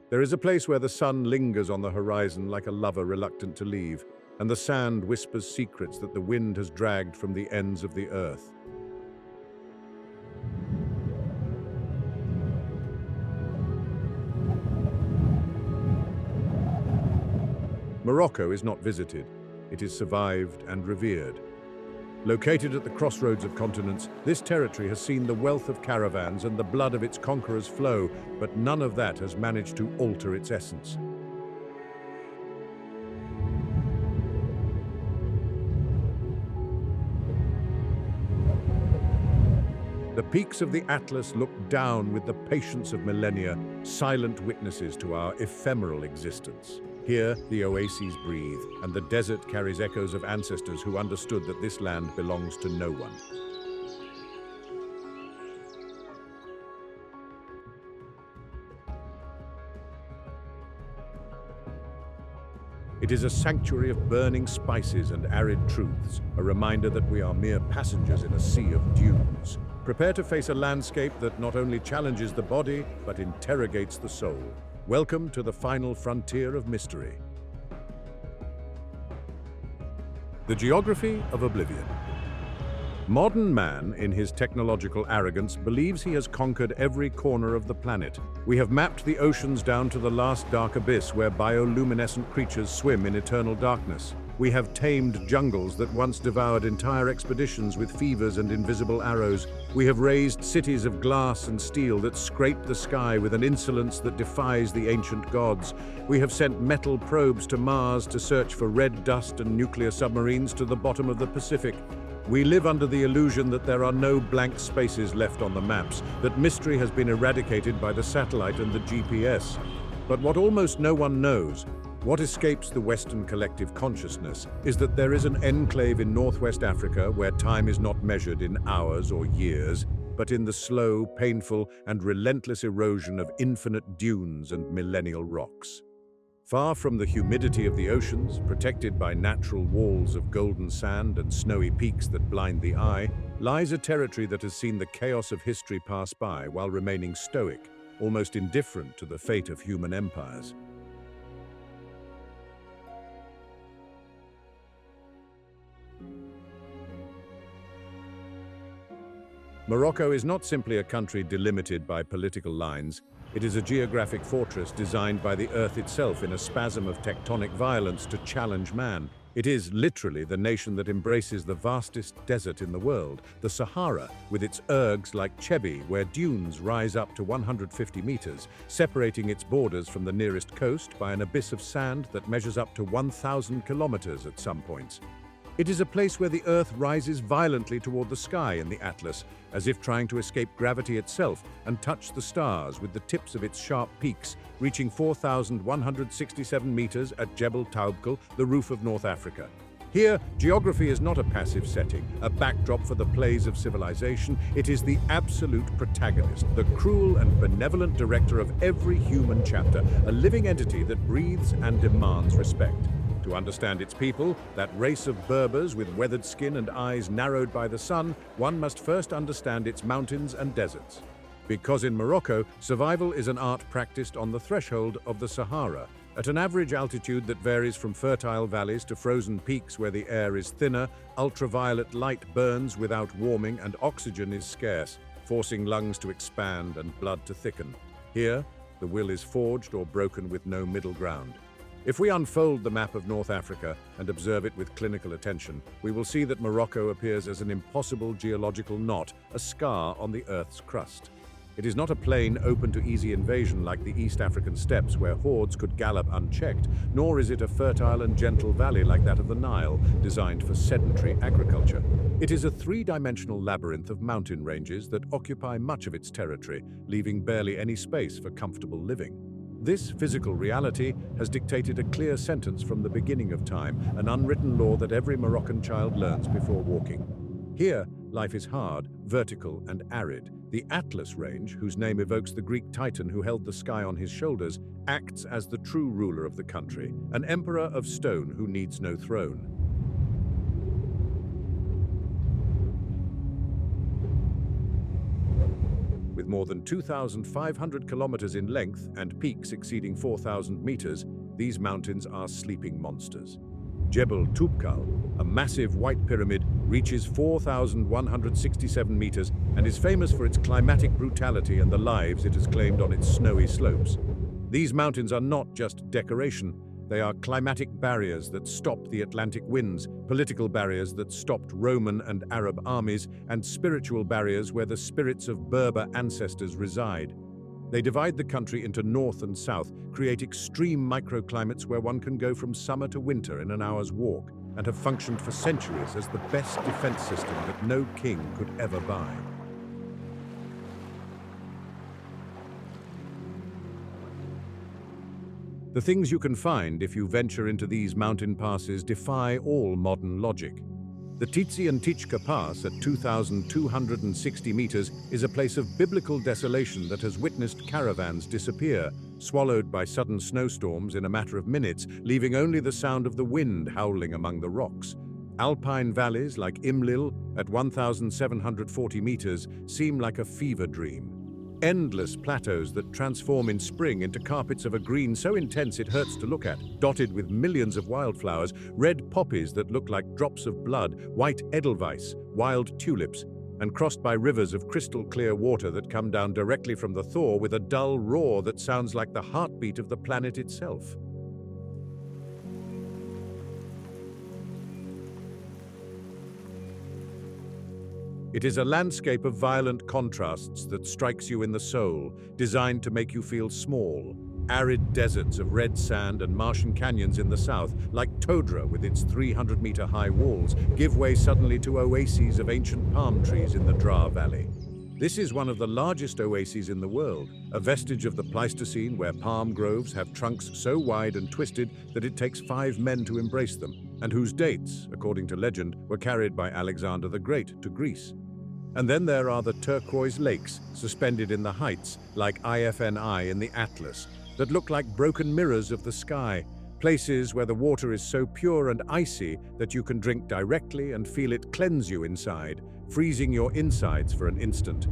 There is a place where the sun lingers on the horizon like a lover reluctant to leave, and the sand whispers secrets that the wind has dragged from the ends of the earth. Morocco is not visited, it is survived and revered. Located at the crossroads of continents, this territory has seen the wealth of caravans and the blood of its conquerors flow, but none of that has managed to alter its essence. The peaks of the Atlas look down with the patience of millennia, silent witnesses to our ephemeral existence. Here, the oases breathe, and the desert carries echoes of ancestors who understood that this land belongs to no one. It is a sanctuary of burning spices and arid truths, a reminder that we are mere passengers in a sea of dunes. Prepare to face a landscape that not only challenges the body, but interrogates the soul. Welcome to the final frontier of mystery. The geography of oblivion. Modern man, in his technological arrogance, believes he has conquered every corner of the planet. We have mapped the oceans down to the last dark abyss where bioluminescent creatures swim in eternal darkness. We have tamed jungles that once devoured entire expeditions with fevers and invisible arrows. We have raised cities of glass and steel that scrape the sky with an insolence that defies the ancient gods. We have sent metal probes to Mars to search for red dust and nuclear submarines to the bottom of the Pacific. We live under the illusion that there are no blank spaces left on the maps, that mystery has been eradicated by the satellite and the GPS. But what almost no one knows, what escapes the Western collective consciousness, is that there is an enclave in Northwest Africa where time is not measured in hours or years, but in the slow, painful, and relentless erosion of infinite dunes and millennial rocks. Far from the humidity of the oceans, protected by natural walls of golden sand and snowy peaks that blind the eye, lies a territory that has seen the chaos of history pass by while remaining stoic, almost indifferent to the fate of human empires. Morocco is not simply a country delimited by political lines. It is a geographic fortress designed by the earth itself in a spasm of tectonic violence to challenge man. It is literally the nation that embraces the vastest desert in the world, the Sahara, with its ergs like Chebi, where dunes rise up to 150 meters, separating its borders from the nearest coast by an abyss of sand that measures up to 1,000 kilometers at some points. It is a place where the Earth rises violently toward the sky in the Atlas, as if trying to escape gravity itself and touch the stars with the tips of its sharp peaks, reaching 4,167 meters at Jebel Toubkal, the roof of North Africa. Here, geography is not a passive setting, a backdrop for the plays of civilization. It is the absolute protagonist, the cruel and benevolent director of every human chapter, a living entity that breathes and demands respect. To understand its people, that race of Berbers with weathered skin and eyes narrowed by the sun, one must first understand its mountains and deserts. Because in Morocco, survival is an art practiced on the threshold of the Sahara, at an average altitude that varies from fertile valleys to frozen peaks where the air is thinner, ultraviolet light burns without warming, and oxygen is scarce, forcing lungs to expand and blood to thicken. Here, the will is forged or broken with no middle ground. If we unfold the map of North Africa and observe it with clinical attention, we will see that Morocco appears as an impossible geological knot, a scar on the Earth's crust. It is not a plain open to easy invasion like the East African steppes where hordes could gallop unchecked, nor is it a fertile and gentle valley like that of the Nile, designed for sedentary agriculture. It is a three-dimensional labyrinth of mountain ranges that occupy much of its territory, leaving barely any space for comfortable living. This physical reality has dictated a clear sentence from the beginning of time, an unwritten law that every Moroccan child learns before walking. Here, life is hard, vertical, and arid. The Atlas Range, whose name evokes the Greek Titan who held the sky on his shoulders, acts as the true ruler of the country, an emperor of stone who needs no throne. With more than 2,500 kilometers in length and peaks exceeding 4,000 meters, these mountains are sleeping monsters. Jebel Toubkal, a massive white pyramid, reaches 4,167 meters and is famous for its climatic brutality and the lives it has claimed on its snowy slopes. These mountains are not just decoration. They are climatic barriers that stop the Atlantic winds, political barriers that stopped Roman and Arab armies, and spiritual barriers where the spirits of Berber ancestors reside. They divide the country into north and south, create extreme microclimates where one can go from summer to winter in an hour's walk, and have functioned for centuries as the best defense system that no king could ever buy. The things you can find if you venture into these mountain passes defy all modern logic. The Tizi Pass at 2,260 meters is a place of biblical desolation that has witnessed caravans disappear, swallowed by sudden snowstorms in a matter of minutes, leaving only the sound of the wind howling among the rocks. Alpine valleys like Imlil at 1,740 meters seem like a fever dream. Endless plateaus that transform in spring into carpets of a green so intense it hurts to look at, dotted with millions of wildflowers, red poppies that look like drops of blood, white edelweiss, wild tulips, and crossed by rivers of crystal clear water that come down directly from the thaw with a dull roar that sounds like the heartbeat of the planet itself. It is a landscape of violent contrasts that strikes you in the soul, designed to make you feel small. Arid deserts of red sand and Martian canyons in the south, like Todra with its 300-meter-high walls, give way suddenly to oases of ancient palm trees in the Dra Valley. This is one of the largest oases in the world, a vestige of the Pleistocene where palm groves have trunks so wide and twisted that it takes 5 men to embrace them, and whose dates, according to legend, were carried by Alexander the Great to Greece. And then there are the turquoise lakes, suspended in the heights, like IFNI in the Atlas, that look like broken mirrors of the sky, places where the water is so pure and icy that you can drink directly and feel it cleanse you inside, freezing your insides for an instant.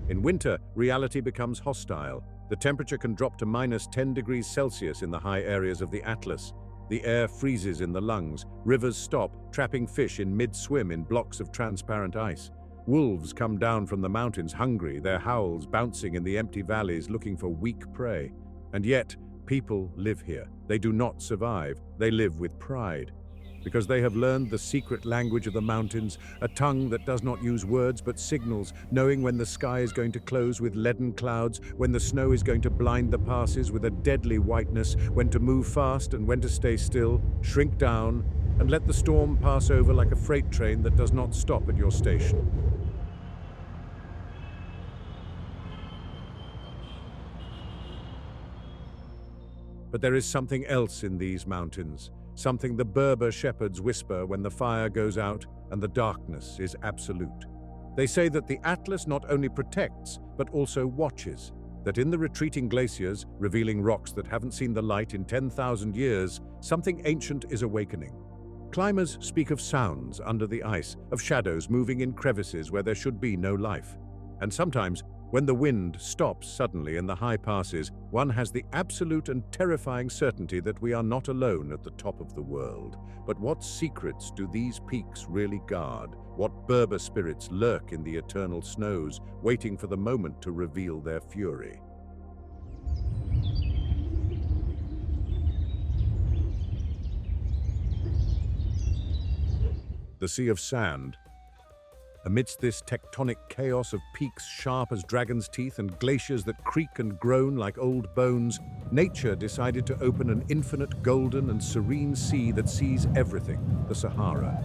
In winter, reality becomes hostile. The temperature can drop to -10 degrees Celsius in the high areas of the Atlas. The air freezes in the lungs, rivers stop, trapping fish in mid-swim in blocks of transparent ice. Wolves come down from the mountains hungry, their howls bouncing in the empty valleys looking for weak prey. And yet, people live here. They do not survive. They live with pride. Because they have learned the secret language of the mountains, a tongue that does not use words but signals, knowing when the sky is going to close with leaden clouds, when the snow is going to blind the passes with a deadly whiteness, when to move fast and when to stay still, shrink down, and let the storm pass over like a freight train that does not stop at your station. But there is something else in these mountains. Something the Berber shepherds whisper when the fire goes out and the darkness is absolute. They say that the Atlas not only protects, but also watches, that in the retreating glaciers, revealing rocks that haven't seen the light in 10,000 years, something ancient is awakening. Climbers speak of sounds under the ice, of shadows moving in crevices where there should be no life. And sometimes, when the wind stops suddenly in the high passes, one has the absolute and terrifying certainty that we are not alone at the top of the world. But what secrets do these peaks really guard? What Berber spirits lurk in the eternal snows, waiting for the moment to reveal their fury? The Sea of Sand. Amidst this tectonic chaos of peaks sharp as dragon's teeth and glaciers that creak and groan like old bones, nature decided to open an infinite golden and serene sea that sees everything, the Sahara.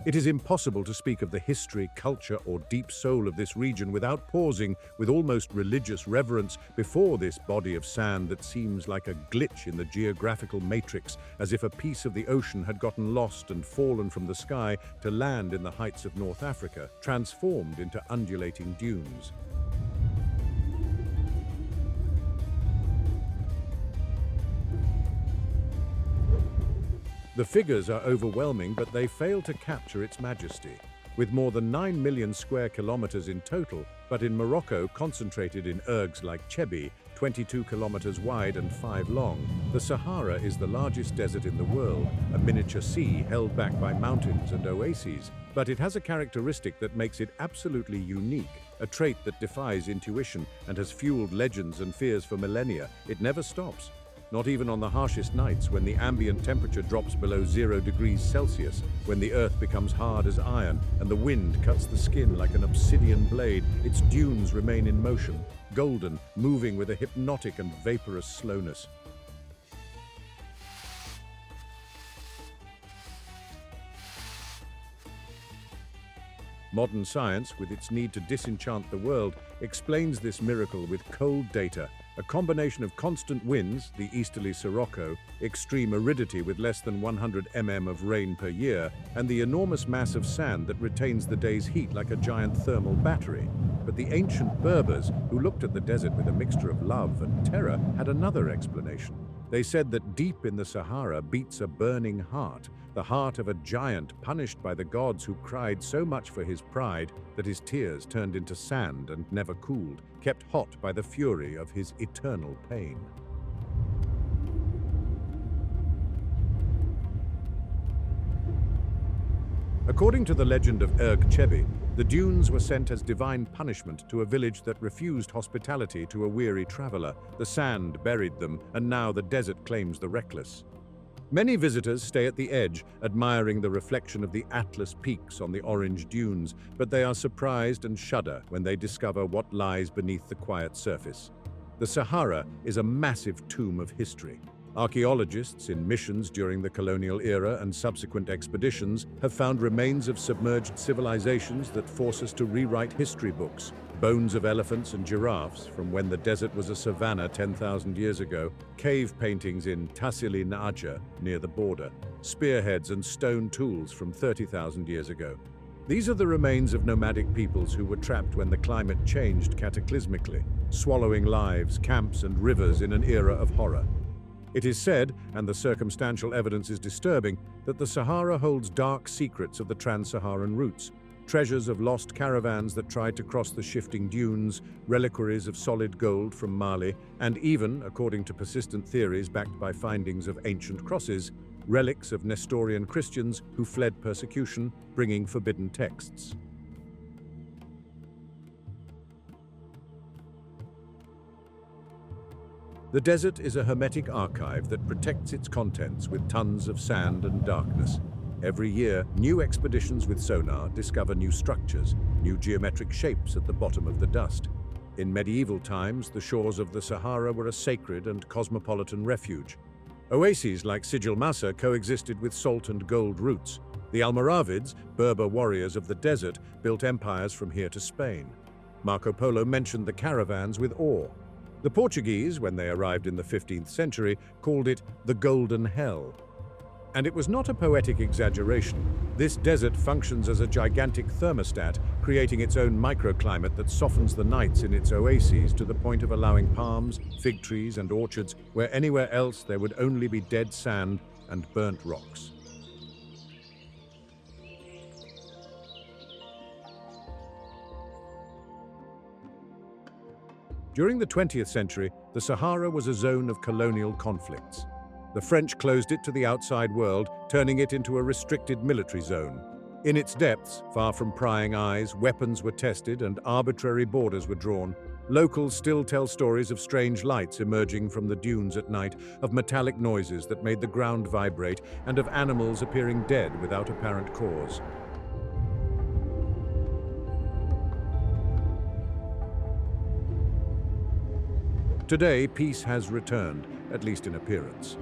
It is impossible to speak of the history, culture, or deep soul of this region without pausing with almost religious reverence before this body of sand that seems like a glitch in the geographical matrix, as if a piece of the ocean had gotten lost and fallen from the sky to land in the heights of North Africa, transformed into undulating dunes. The figures are overwhelming, but they fail to capture its majesty. With more than 9 million square kilometers in total, but in Morocco concentrated in ergs like Chebi, 22 kilometers wide and 5 long, the Sahara is the largest desert in the world, a miniature sea held back by mountains and oases. But it has a characteristic that makes it absolutely unique, a trait that defies intuition and has fueled legends and fears for millennia. It never stops. Not even on the harshest nights, when the ambient temperature drops below 0 degrees Celsius, when the earth becomes hard as iron and the wind cuts the skin like an obsidian blade, its dunes remain in motion, golden, moving with a hypnotic and vaporous slowness. Modern science, with its need to disenchant the world, explains this miracle with cold data, a combination of constant winds, the easterly Sirocco, extreme aridity with less than 100 mm of rain per year, and the enormous mass of sand that retains the day's heat like a giant thermal battery. But the ancient Berbers, who looked at the desert with a mixture of love and terror, had another explanation. They said that deep in the Sahara beats a burning heart, the heart of a giant punished by the gods who cried so much for his pride that his tears turned into sand and never cooled, kept hot by the fury of his eternal pain. According to the legend of Erg Chebi, the dunes were sent as divine punishment to a village that refused hospitality to a weary traveler. The sand buried them, and now the desert claims the reckless. Many visitors stay at the edge, admiring the reflection of the Atlas peaks on the orange dunes, but they are surprised and shudder when they discover what lies beneath the quiet surface. The Sahara is a massive tomb of history. Archaeologists in missions during the colonial era and subsequent expeditions have found remains of submerged civilizations that force us to rewrite history books. Bones of elephants and giraffes from when the desert was a savanna 10,000 years ago, cave paintings in Tassili N'Ajjer near the border, spearheads and stone tools from 30,000 years ago. These are the remains of nomadic peoples who were trapped when the climate changed cataclysmically, swallowing lives, camps and rivers in an era of horror. It is said, and the circumstantial evidence is disturbing, that the Sahara holds dark secrets of the trans-Saharan routes, treasures of lost caravans that tried to cross the shifting dunes, reliquaries of solid gold from Mali, and even, according to persistent theories backed by findings of ancient crosses, relics of Nestorian Christians who fled persecution, bringing forbidden texts. The desert is a hermetic archive that protects its contents with tons of sand and darkness. Every year, new expeditions with sonar discover new structures, new geometric shapes at the bottom of the dust. In medieval times, the shores of the Sahara were a sacred and cosmopolitan refuge. Oases like Sijil Massa coexisted with salt and gold roots. The Almoravids, Berber warriors of the desert, built empires from here to Spain. Marco Polo mentioned the caravans with awe. The Portuguese, when they arrived in the 15th century, called it the Golden Hell. And it was not a poetic exaggeration. This desert functions as a gigantic thermostat, creating its own microclimate that softens the nights in its oases to the point of allowing palms, fig trees, and orchards where anywhere else there would only be dead sand and burnt rocks. During the 20th century, the Sahara was a zone of colonial conflicts. The French closed it to the outside world, turning it into a restricted military zone. In its depths, far from prying eyes, weapons were tested and arbitrary borders were drawn. Locals still tell stories of strange lights emerging from the dunes at night, of metallic noises that made the ground vibrate, and of animals appearing dead without apparent cause. Today, peace has returned, at least in appearance.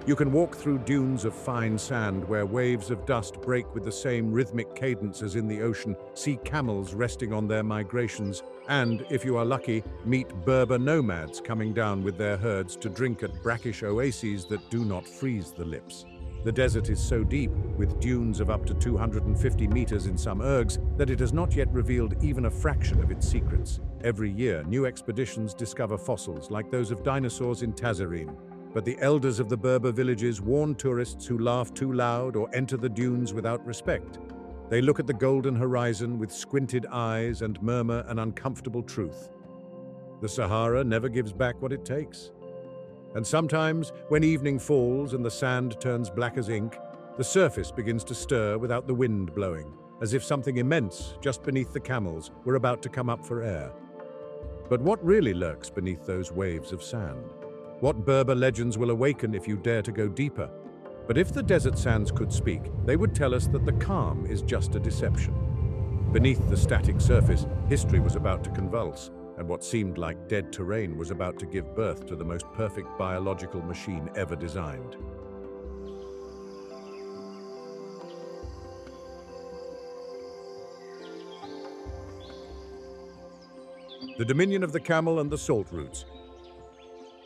You can walk through dunes of fine sand where waves of dust break with the same rhythmic cadence as in the ocean, see camels resting on their migrations, and, if you are lucky, meet Berber nomads coming down with their herds to drink at brackish oases that do not freeze the lips. The desert is so deep, with dunes of up to 250 meters in some ergs, that it has not yet revealed even a fraction of its secrets. Every year, new expeditions discover fossils like those of dinosaurs in Tazarine. But the elders of the Berber villages warn tourists who laugh too loud or enter the dunes without respect. They look at the golden horizon with squinted eyes and murmur an uncomfortable truth. The Sahara never gives back what it takes. And sometimes, when evening falls and the sand turns black as ink, the surface begins to stir without the wind blowing, as if something immense just beneath the camels were about to come up for air. But what really lurks beneath those waves of sand? What Berber legends will awaken if you dare to go deeper? But if the desert sands could speak, they would tell us that the calm is just a deception. Beneath the static surface, history was about to convulse, and what seemed like dead terrain was about to give birth to the most perfect biological machine ever designed. The dominion of the camel and the salt routes.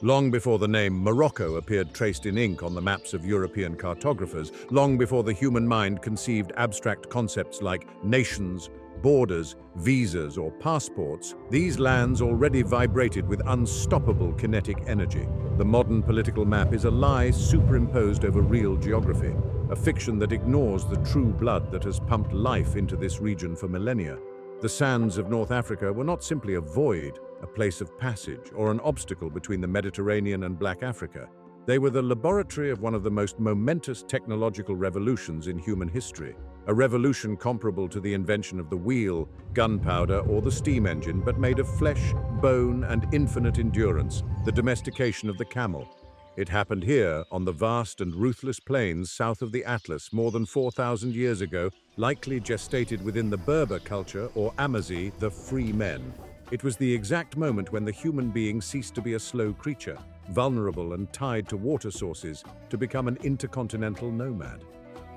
Long before the name Morocco appeared traced in ink on the maps of European cartographers, long before the human mind conceived abstract concepts like nations, borders, visas, or passports, these lands already vibrated with unstoppable kinetic energy. The modern political map is a lie superimposed over real geography, a fiction that ignores the true blood that has pumped life into this region for millennia. The sands of North Africa were not simply a void, a place of passage, or an obstacle between the Mediterranean and Black Africa. They were the laboratory of one of the most momentous technological revolutions in human history, a revolution comparable to the invention of the wheel, gunpowder, or the steam engine, but made of flesh, bone, and infinite endurance, the domestication of the camel. It happened here, on the vast and ruthless plains south of the Atlas more than 4,000 years ago, likely gestated within the Berber culture, or Amazi, the free men. It was the exact moment when the human being ceased to be a slow creature, vulnerable and tied to water sources, to become an intercontinental nomad.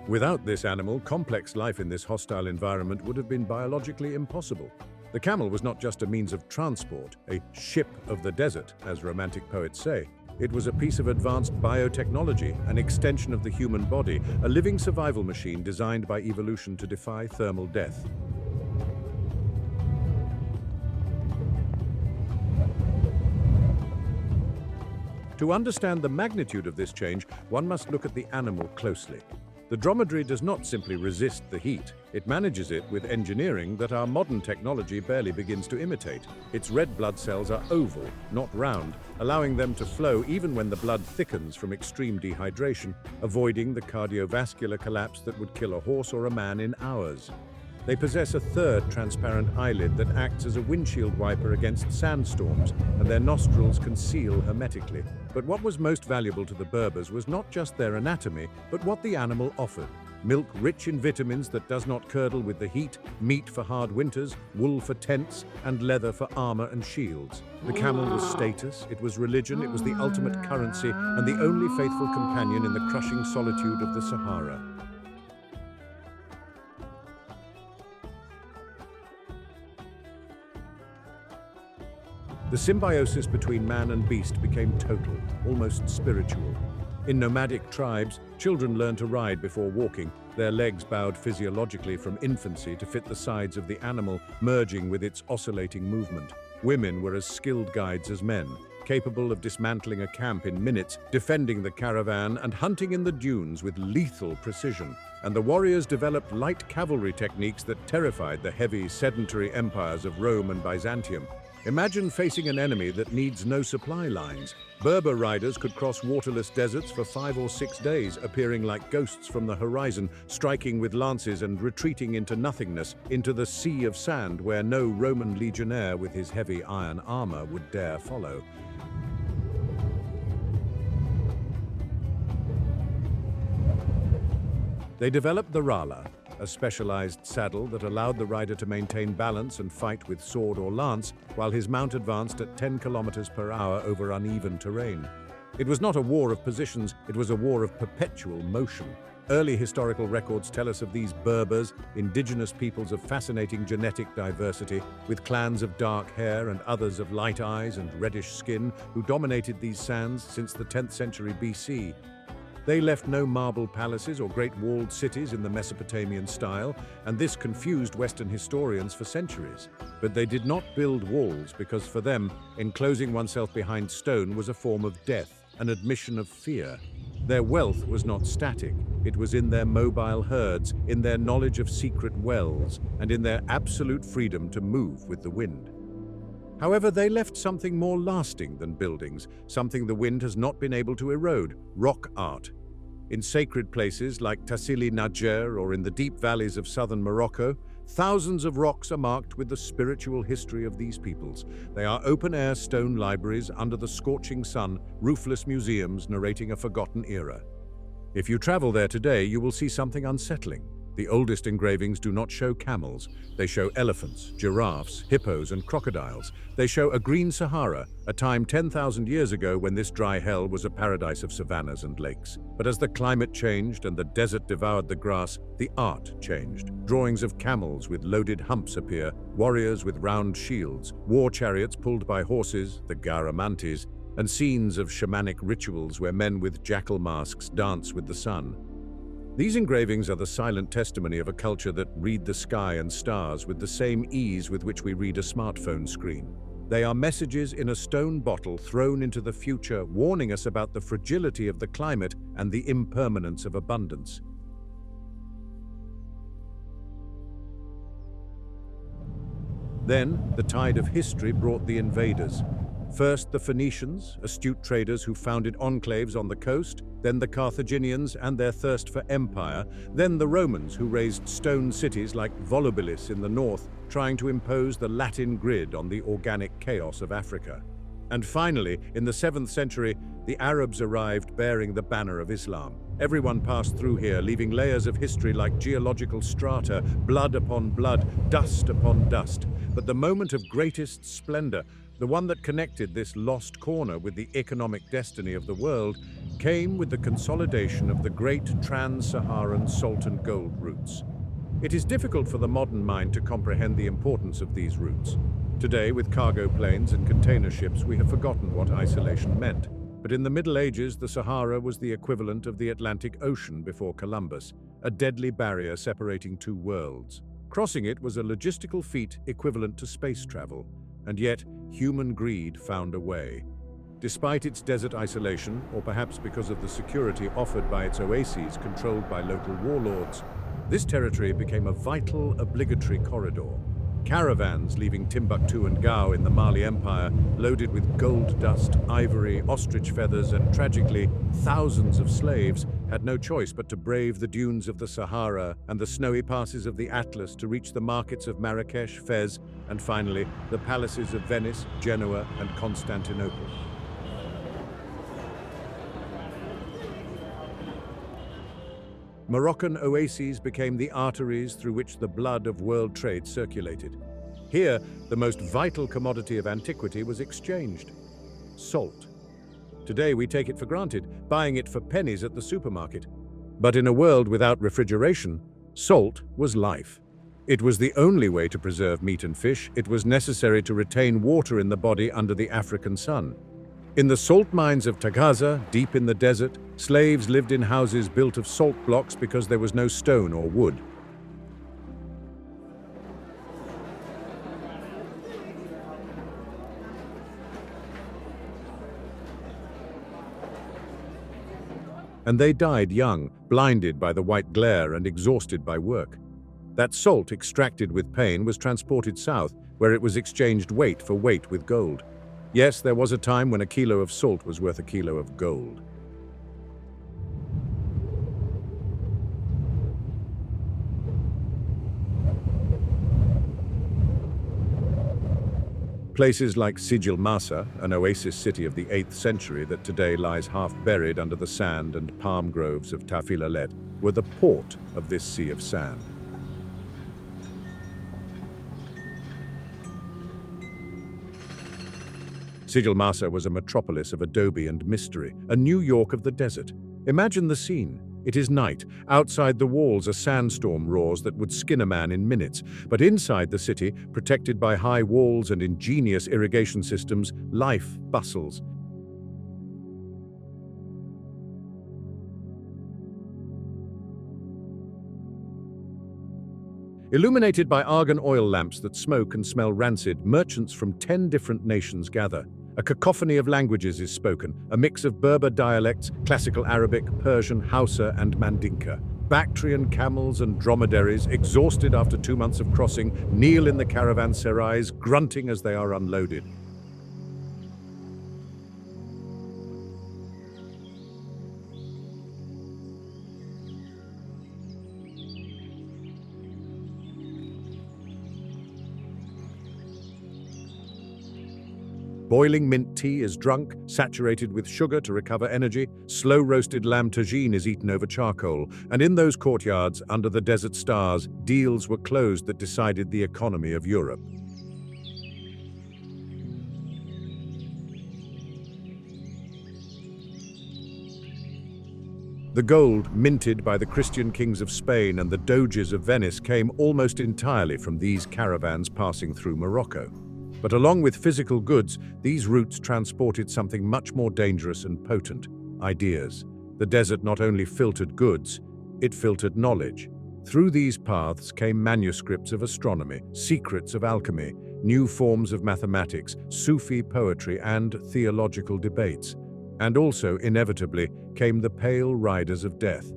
Without this animal, complex life in this hostile environment would have been biologically impossible. The camel was not just a means of transport, a ship of the desert, as romantic poets say. It was a piece of advanced biotechnology, an extension of the human body, a living survival machine designed by evolution to defy thermal death. To understand the magnitude of this change, one must look at the animal closely. The dromedary does not simply resist the heat. It manages it with engineering that our modern technology barely begins to imitate. Its red blood cells are oval, not round, allowing them to flow even when the blood thickens from extreme dehydration, avoiding the cardiovascular collapse that would kill a horse or a man in hours. They possess a third transparent eyelid that acts as a windshield wiper against sandstorms, and their nostrils can seal hermetically. But what was most valuable to the Berbers was not just their anatomy, but what the animal offered. Milk rich in vitamins that does not curdle with the heat, meat for hard winters, wool for tents, and leather for armor and shields. The camel was status, it was religion, it was the ultimate currency, and the only faithful companion in the crushing solitude of the Sahara. The symbiosis between man and beast became total, almost spiritual. In nomadic tribes, children learned to ride before walking, their legs bowed physiologically from infancy to fit the sides of the animal, merging with its oscillating movement. Women were as skilled guides as men, capable of dismantling a camp in minutes, defending the caravan, and hunting in the dunes with lethal precision. And the warriors developed light cavalry techniques that terrified the heavy, sedentary empires of Rome and Byzantium. Imagine facing an enemy that needs no supply lines. Berber riders could cross waterless deserts for 5 or 6 days, appearing like ghosts from the horizon, striking with lances and retreating into nothingness, into the sea of sand where no Roman legionnaire with his heavy iron armor would dare follow. They developed the rala, a specialized saddle that allowed the rider to maintain balance and fight with sword or lance while his mount advanced at 10 kilometers per hour over uneven terrain. It was not a war of positions, it was a war of perpetual motion. Early historical records tell us of these Berbers, indigenous peoples of fascinating genetic diversity, with clans of dark hair and others of light eyes and reddish skin who dominated these sands since the 10th century BC. They left no marble palaces or great walled cities in the Mesopotamian style, and this confused Western historians for centuries. But they did not build walls because for them, enclosing oneself behind stone was a form of death. an admission of fear. Their wealth was not static. It was in their mobile herds, in their knowledge of secret wells, and in their absolute freedom to move with the wind. However, they left something more lasting than buildings, something the wind has not been able to erode: rock art. In sacred places like Tassili Najjer or in the deep valleys of southern Morocco, thousands of rocks are marked with the spiritual history of these peoples. They are open-air stone libraries under the scorching sun, roofless museums narrating a forgotten era. If you travel there today, you will see something unsettling. The oldest engravings do not show camels. They show elephants, giraffes, hippos, and crocodiles. They show a green Sahara, a time 10,000 years ago when this dry hell was a paradise of savannas and lakes. But as the climate changed and the desert devoured the grass, the art changed. Drawings of camels with loaded humps appear, warriors with round shields, war chariots pulled by horses, the garamantes, and scenes of shamanic rituals where men with jackal masks dance with the sun. These engravings are the silent testimony of a culture that read the sky and stars with the same ease with which we read a smartphone screen. They are messages in a stone bottle thrown into the future, warning us about the fragility of the climate and the impermanence of abundance. Then, the tide of history brought the invaders. First the Phoenicians, astute traders who founded enclaves on the coast, then the Carthaginians and their thirst for empire, then the Romans who raised stone cities like Volubilis in the north, trying to impose the Latin grid on the organic chaos of Africa. And finally, in the 7th century, the Arabs arrived bearing the banner of Islam. Everyone passed through here, leaving layers of history like geological strata, blood upon blood, dust upon dust. But the moment of greatest splendor, the one that connected this lost corner with the economic destiny of the world, came with the consolidation of the great trans-Saharan salt and gold routes. It is difficult for the modern mind to comprehend the importance of these routes. Today, with cargo planes and container ships, we have forgotten what isolation meant. But in the Middle Ages, the Sahara was the equivalent of the Atlantic Ocean before Columbus, a deadly barrier separating two worlds. Crossing it was a logistical feat equivalent to space travel. And yet, human greed found a way. Despite its desert isolation, or perhaps because of the security offered by its oases controlled by local warlords, this territory became a vital, obligatory corridor. Caravans leaving Timbuktu and Gao in the Mali Empire, loaded with gold dust, ivory, ostrich feathers, and tragically, thousands of slaves, had no choice but to brave the dunes of the Sahara and the snowy passes of the Atlas to reach the markets of Marrakesh, Fez, and finally, the palaces of Venice, Genoa, and Constantinople. Moroccan oases became the arteries through which the blood of world trade circulated. Here, the most vital commodity of antiquity was exchanged: salt. Today we take it for granted, buying it for pennies at the supermarket. But in a world without refrigeration, salt was life. It was the only way to preserve meat and fish. It was necessary to retain water in the body under the African sun. In the salt mines of Tagaza, deep in the desert, slaves lived in houses built of salt blocks because there was no stone or wood. And they died young, blinded by the white glare and exhausted by work. That salt extracted with pain was transported south, where it was exchanged weight for weight with gold. Yes, there was a time when a kilo of salt was worth a kilo of gold. Places like Sijil Masa, an oasis city of the 8th century that today lies half buried under the sand and palm groves of Tafilalet, were the port of this sea of sand. Sijil Masa was a metropolis of adobe and mystery, a New York of the desert. Imagine the scene. It is night. Outside the walls, a sandstorm roars that would skin a man in minutes. But inside the city, protected by high walls and ingenious irrigation systems, life bustles. Illuminated by argan oil lamps that smoke and smell rancid, merchants from 10 different nations gather. A cacophony of languages is spoken, a mix of Berber dialects, classical Arabic, Persian, Hausa, and Mandinka. Bactrian camels and dromedaries, exhausted after 2 months of crossing, kneel in the caravanserais, grunting as they are unloaded. Boiling mint tea is drunk, saturated with sugar to recover energy. Slow-roasted lamb tagine is eaten over charcoal. And in those courtyards, under the desert stars, deals were closed that decided the economy of Europe. The gold, minted by the Christian kings of Spain and the doges of Venice, came almost entirely from these caravans passing through Morocco. But along with physical goods, these routes transported something much more dangerous and potent: ideas. The desert not only filtered goods, it filtered knowledge. Through these paths came manuscripts of astronomy, secrets of alchemy, new forms of mathematics, Sufi poetry, and theological debates. And also, inevitably, came the pale riders of death.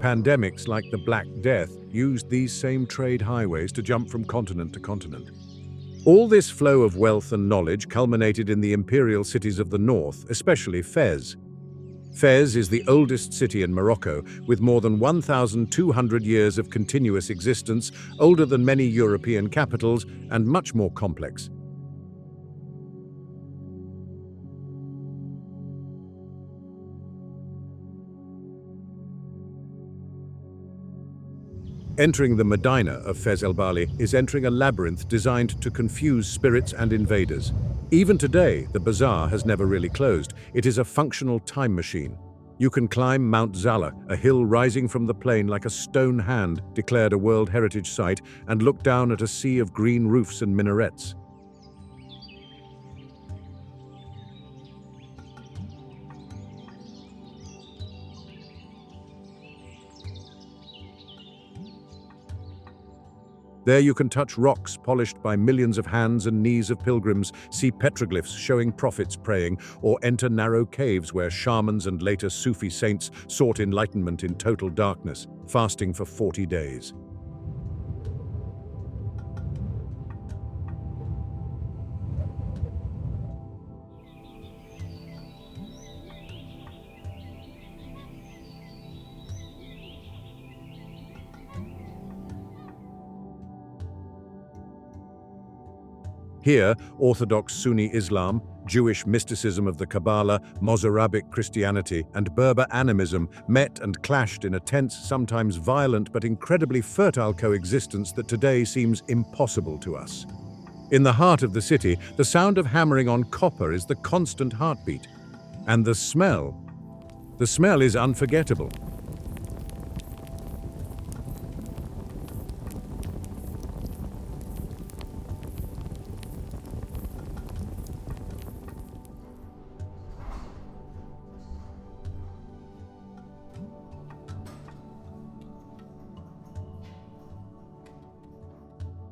Pandemics like the Black Death used these same trade highways to jump from continent to continent. All this flow of wealth and knowledge culminated in the imperial cities of the north, especially Fez. Fez is the oldest city in Morocco, with more than 1,200 years of continuous existence, older than many European capitals, and much more complex. Entering the Medina of Fez El Bali is entering a labyrinth designed to confuse spirits and invaders. Even today, the bazaar has never really closed. It is a functional time machine. You can climb Mount Zala, a hill rising from the plain like a stone hand declared a World Heritage Site, and look down at a sea of green roofs and minarets. There you can touch rocks polished by millions of hands and knees of pilgrims, see petroglyphs showing prophets praying, or enter narrow caves where shamans and later Sufi saints sought enlightenment in total darkness, fasting for 40 days. Here, Orthodox Sunni Islam, Jewish mysticism of the Kabbalah, Mozarabic Christianity, and Berber animism met and clashed in a tense, sometimes violent, but incredibly fertile coexistence that today seems impossible to us. In the heart of the city, the sound of hammering on copper is the constant heartbeat. And the smell is unforgettable.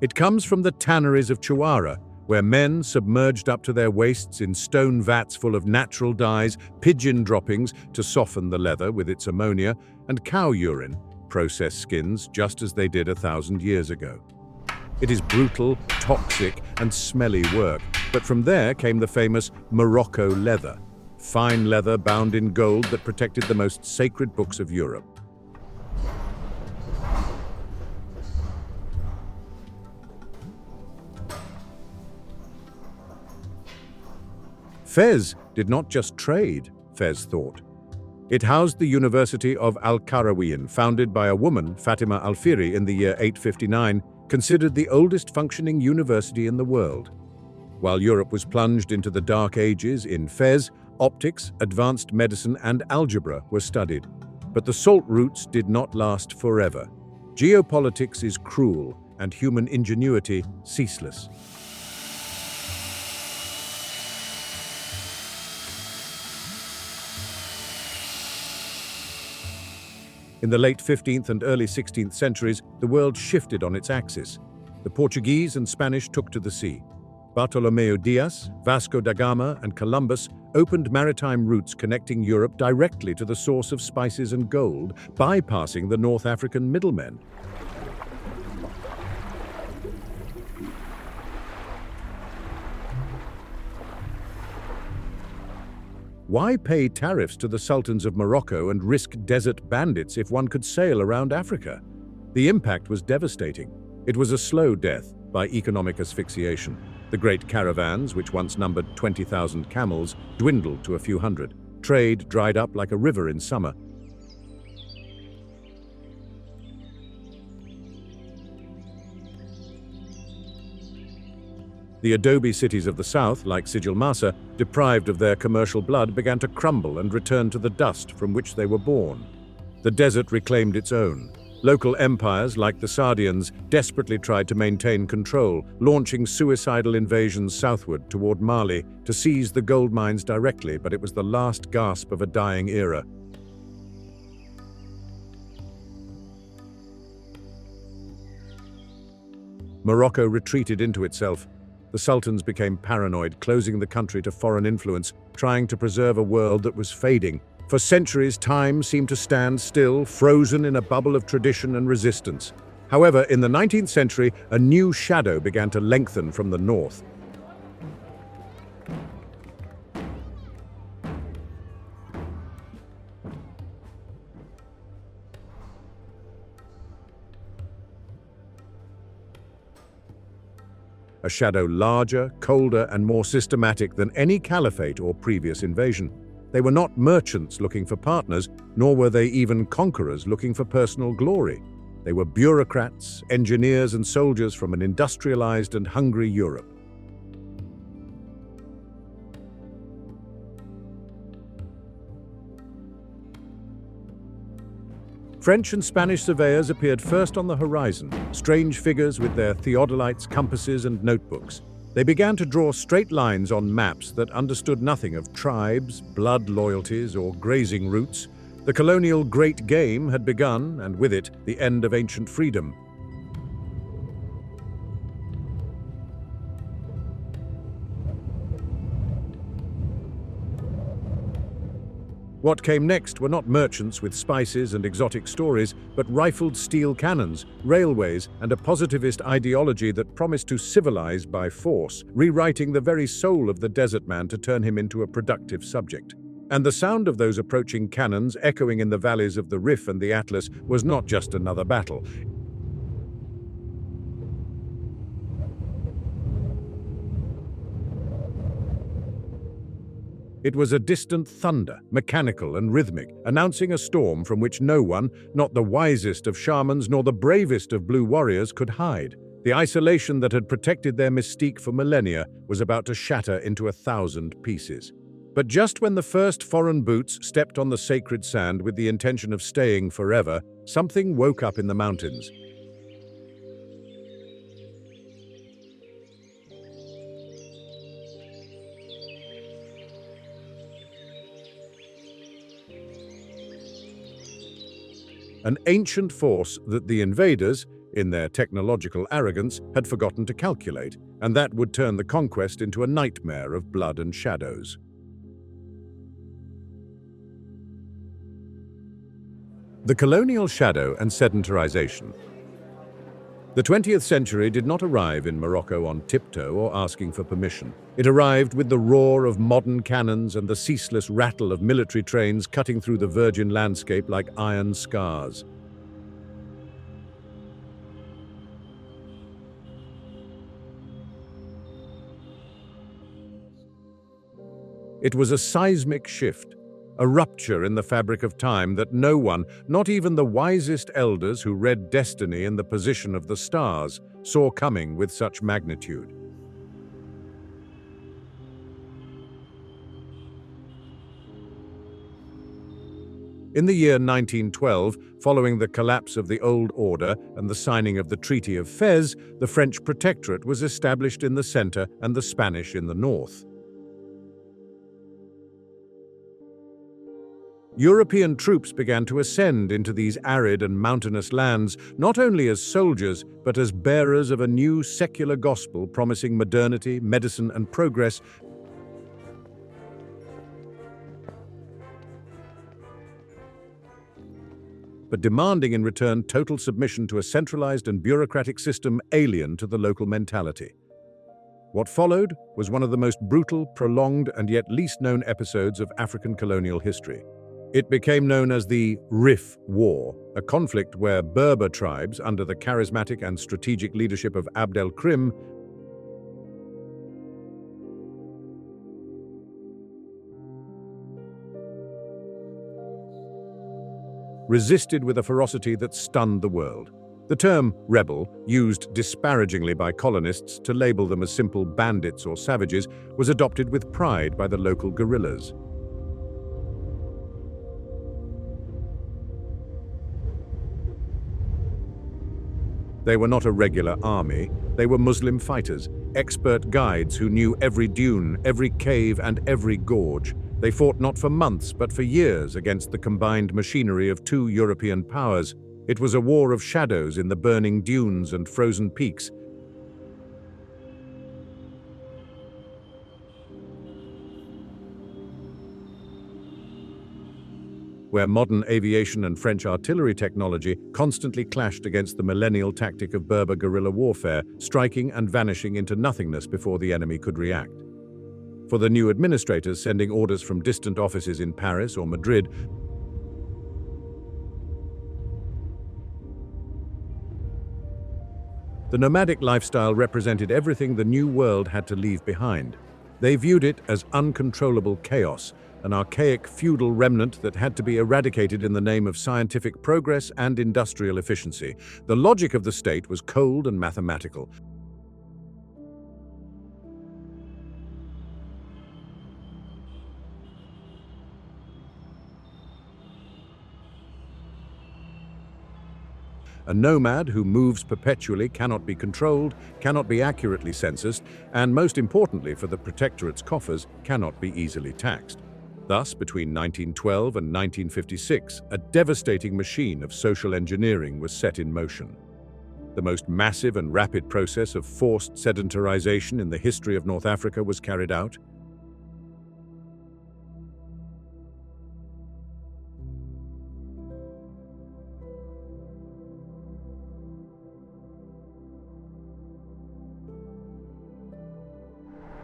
It comes from the tanneries of Chawara, where men, submerged up to their waists in stone vats full of natural dyes, pigeon droppings to soften the leather with its ammonia, and cow urine, process skins just as they did 1,000 years ago. It is brutal, toxic, and smelly work, but from there came the famous Morocco leather, fine leather bound in gold that protected the most sacred books of Europe. Fez did not just trade, Fez thought. It housed the University of Al-Qarawiyyin, founded by a woman, Fatima Al-Fihri, in the year 859, considered the oldest functioning university in the world. While Europe was plunged into the Dark Ages, in Fez, optics, advanced medicine, and algebra were studied. But the salt routes did not last forever. Geopolitics is cruel, and human ingenuity ceaseless. In the late 15th and early 16th centuries, the world shifted on its axis. The Portuguese and Spanish took to the sea. Bartolomeu Dias, Vasco da Gama, and Columbus opened maritime routes connecting Europe directly to the source of spices and gold, bypassing the North African middlemen. Why pay tariffs to the sultans of Morocco and risk desert bandits if one could sail around Africa? The impact was devastating. It was a slow death by economic asphyxiation. The great caravans, which once numbered 20,000 camels, dwindled to a few hundred. Trade dried up like a river in summer. The adobe cities of the south, like Sijil Massa, deprived of their commercial blood, began to crumble and return to the dust from which they were born. The desert reclaimed its own. Local empires, like the Sardians, desperately tried to maintain control, launching suicidal invasions southward toward Mali to seize the gold mines directly, but it was the last gasp of a dying era. Morocco retreated into itself. The sultans became paranoid, closing the country to foreign influence, trying to preserve a world that was fading. For centuries, time seemed to stand still, frozen in a bubble of tradition and resistance. However, in the 19th century, a new shadow began to lengthen from the north. A shadow larger, colder, and more systematic than any caliphate or previous invasion. They were not merchants looking for partners, nor were they even conquerors looking for personal glory. They were bureaucrats, engineers, and soldiers from an industrialized and hungry Europe. French and Spanish surveyors appeared first on the horizon, strange figures with their theodolites, compasses, and notebooks. They began to draw straight lines on maps that understood nothing of tribes, blood loyalties, or grazing routes. The colonial great game had begun, and with it, the end of ancient freedom. What came next were not merchants with spices and exotic stories, but rifled steel cannons, railways, and a positivist ideology that promised to civilize by force, rewriting the very soul of the desert man to turn him into a productive subject. And the sound of those approaching cannons echoing in the valleys of the Rif and the Atlas was not just another battle. It was a distant thunder, mechanical and rhythmic, announcing a storm from which no one, not the wisest of shamans nor the bravest of blue warriors, could hide. The isolation that had protected their mystique for millennia was about to shatter into 1,000 pieces. But just when the first foreign boots stepped on the sacred sand with the intention of staying forever, something woke up in the mountains. An ancient force that the invaders, in their technological arrogance, had forgotten to calculate, and that would turn the conquest into a nightmare of blood and shadows. The colonial shadow and sedentarization. The 20th century did not arrive in Morocco on tiptoe or asking for permission. It arrived with the roar of modern cannons and the ceaseless rattle of military trains cutting through the virgin landscape like iron scars. It was a seismic shift, a rupture in the fabric of time that no one, not even the wisest elders who read destiny in the position of the stars, saw coming with such magnitude. In the year 1912, following the collapse of the old order and the signing of the Treaty of Fez, the French protectorate was established in the center and the Spanish in the north. European troops began to ascend into these arid and mountainous lands, not only as soldiers, but as bearers of a new secular gospel promising modernity, medicine, and progress, but demanding in return total submission to a centralized and bureaucratic system alien to the local mentality. What followed was one of the most brutal, prolonged, and yet least known episodes of African colonial history. It became known as the Rif War, a conflict where Berber tribes, under the charismatic and strategic leadership of Abd el-Krim, resisted with a ferocity that stunned the world. The term rebel, used disparagingly by colonists to label them as simple bandits or savages, was adopted with pride by the local guerrillas. They were not a regular army, they were Muslim fighters, expert guides who knew every dune, every cave, and every gorge. They fought not for months, but for years against the combined machinery of two European powers. It was a war of shadows in the burning dunes and frozen peaks, where modern aviation and French artillery technology constantly clashed against the millennial tactic of Berber guerrilla warfare, striking and vanishing into nothingness before the enemy could react. For the new administrators sending orders from distant offices in Paris or Madrid, the nomadic lifestyle represented everything the new world had to leave behind. They viewed it as uncontrollable chaos, an archaic feudal remnant that had to be eradicated in the name of scientific progress and industrial efficiency. The logic of the state was cold and mathematical. A nomad who moves perpetually cannot be controlled, cannot be accurately censused, and most importantly for the protectorate's coffers, cannot be easily taxed. Thus, between 1912 and 1956, a devastating machine of social engineering was set in motion. The most massive and rapid process of forced sedentarization in the history of North Africa was carried out.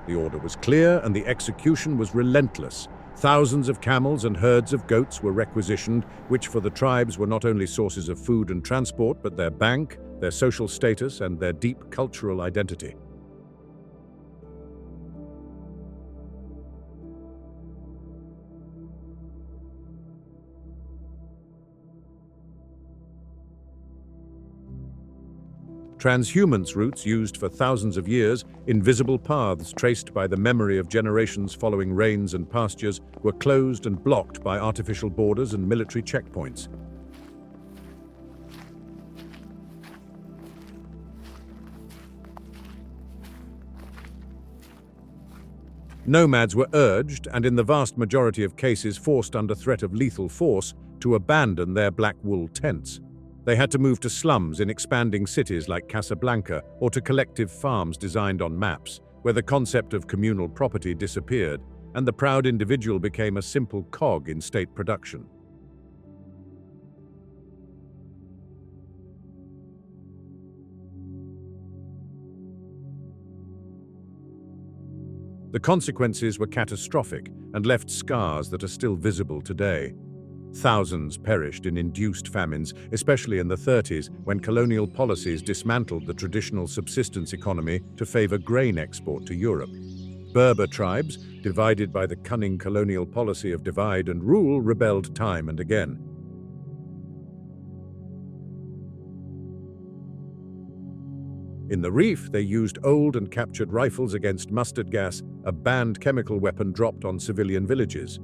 The order was clear and the execution was relentless. Thousands of camels and herds of goats were requisitioned, which for the tribes were not only sources of food and transport, but their bank, their social status, and their deep cultural identity. Transhumance routes used for thousands of years, invisible paths traced by the memory of generations following rains and pastures, were closed and blocked by artificial borders and military checkpoints. Nomads were urged, and in the vast majority of cases forced under threat of lethal force, to abandon their black wool tents. They had to move to slums in expanding cities like Casablanca or to collective farms designed on maps, where the concept of communal property disappeared and the proud individual became a simple cog in state production. The consequences were catastrophic and left scars that are still visible today. Thousands perished in induced famines, especially in the 30s, when colonial policies dismantled the traditional subsistence economy to favor grain export to Europe. Berber tribes, divided by the cunning colonial policy of divide and rule, rebelled time and again. In the Rif, they used old and captured rifles against mustard gas, a banned chemical weapon dropped on civilian villages.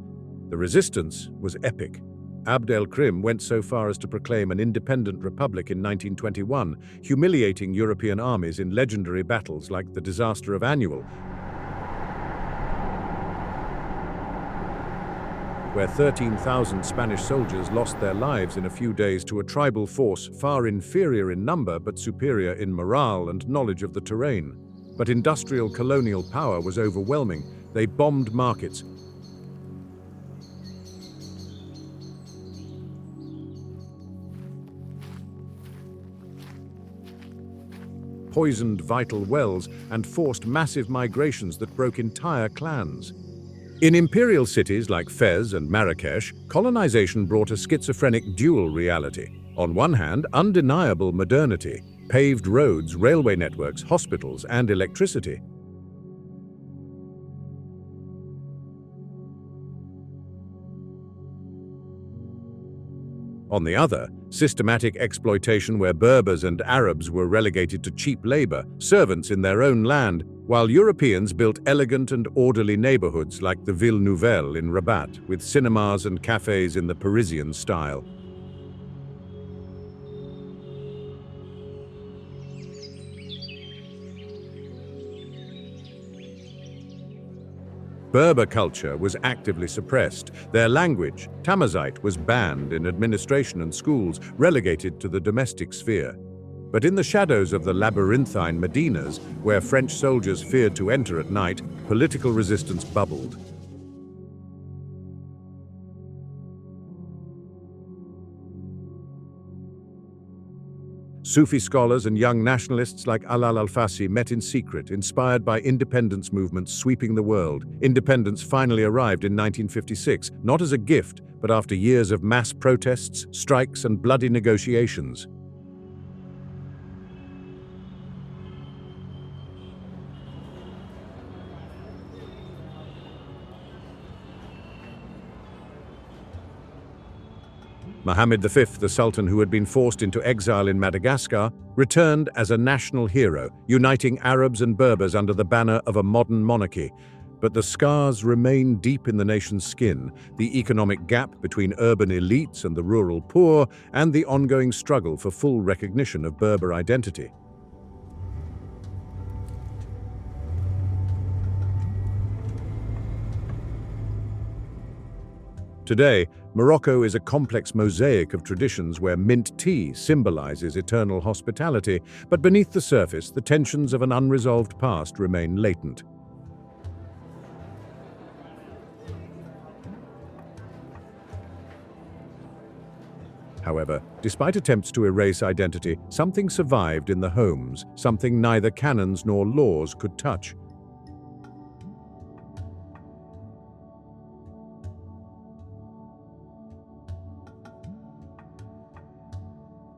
The resistance was epic. Abd el-Krim went so far as to proclaim an independent republic in 1921, humiliating European armies in legendary battles like the disaster of Annual. where 13,000 Spanish soldiers lost their lives in a few days to a tribal force far inferior in number but superior in morale and knowledge of the terrain. But industrial colonial power was overwhelming. They bombed markets, poisoned vital wells, and forced massive migrations that broke entire clans. In imperial cities like Fez and Marrakesh, colonization brought a schizophrenic dual reality. On one hand, undeniable modernity, paved roads, railway networks, hospitals, and electricity. On the other, systematic exploitation where Berbers and Arabs were relegated to cheap labor, servants in their own land, while Europeans built elegant and orderly neighborhoods like the Ville Nouvelle in Rabat, with cinemas and cafes in the Parisian style. Berber culture was actively suppressed. Their language, Tamazight, was banned in administration and schools, relegated to the domestic sphere. But in the shadows of the labyrinthine Medinas, where French soldiers feared to enter at night, political resistance bubbled. Sufi scholars and young nationalists like Alal al-Fasi met in secret, inspired by independence movements sweeping the world. Independence finally arrived in 1956, not as a gift, but after years of mass protests, strikes, and bloody negotiations. Mohammed V, the Sultan who had been forced into exile in Madagascar, returned as a national hero, uniting Arabs and Berbers under the banner of a modern monarchy. But the scars remain deep in the nation's skin, the economic gap between urban elites and the rural poor, and the ongoing struggle for full recognition of Berber identity. Today, Morocco is a complex mosaic of traditions where mint tea symbolizes eternal hospitality, but beneath the surface, the tensions of an unresolved past remain latent. However, despite attempts to erase identity, something survived in the homes, something neither canons nor laws could touch.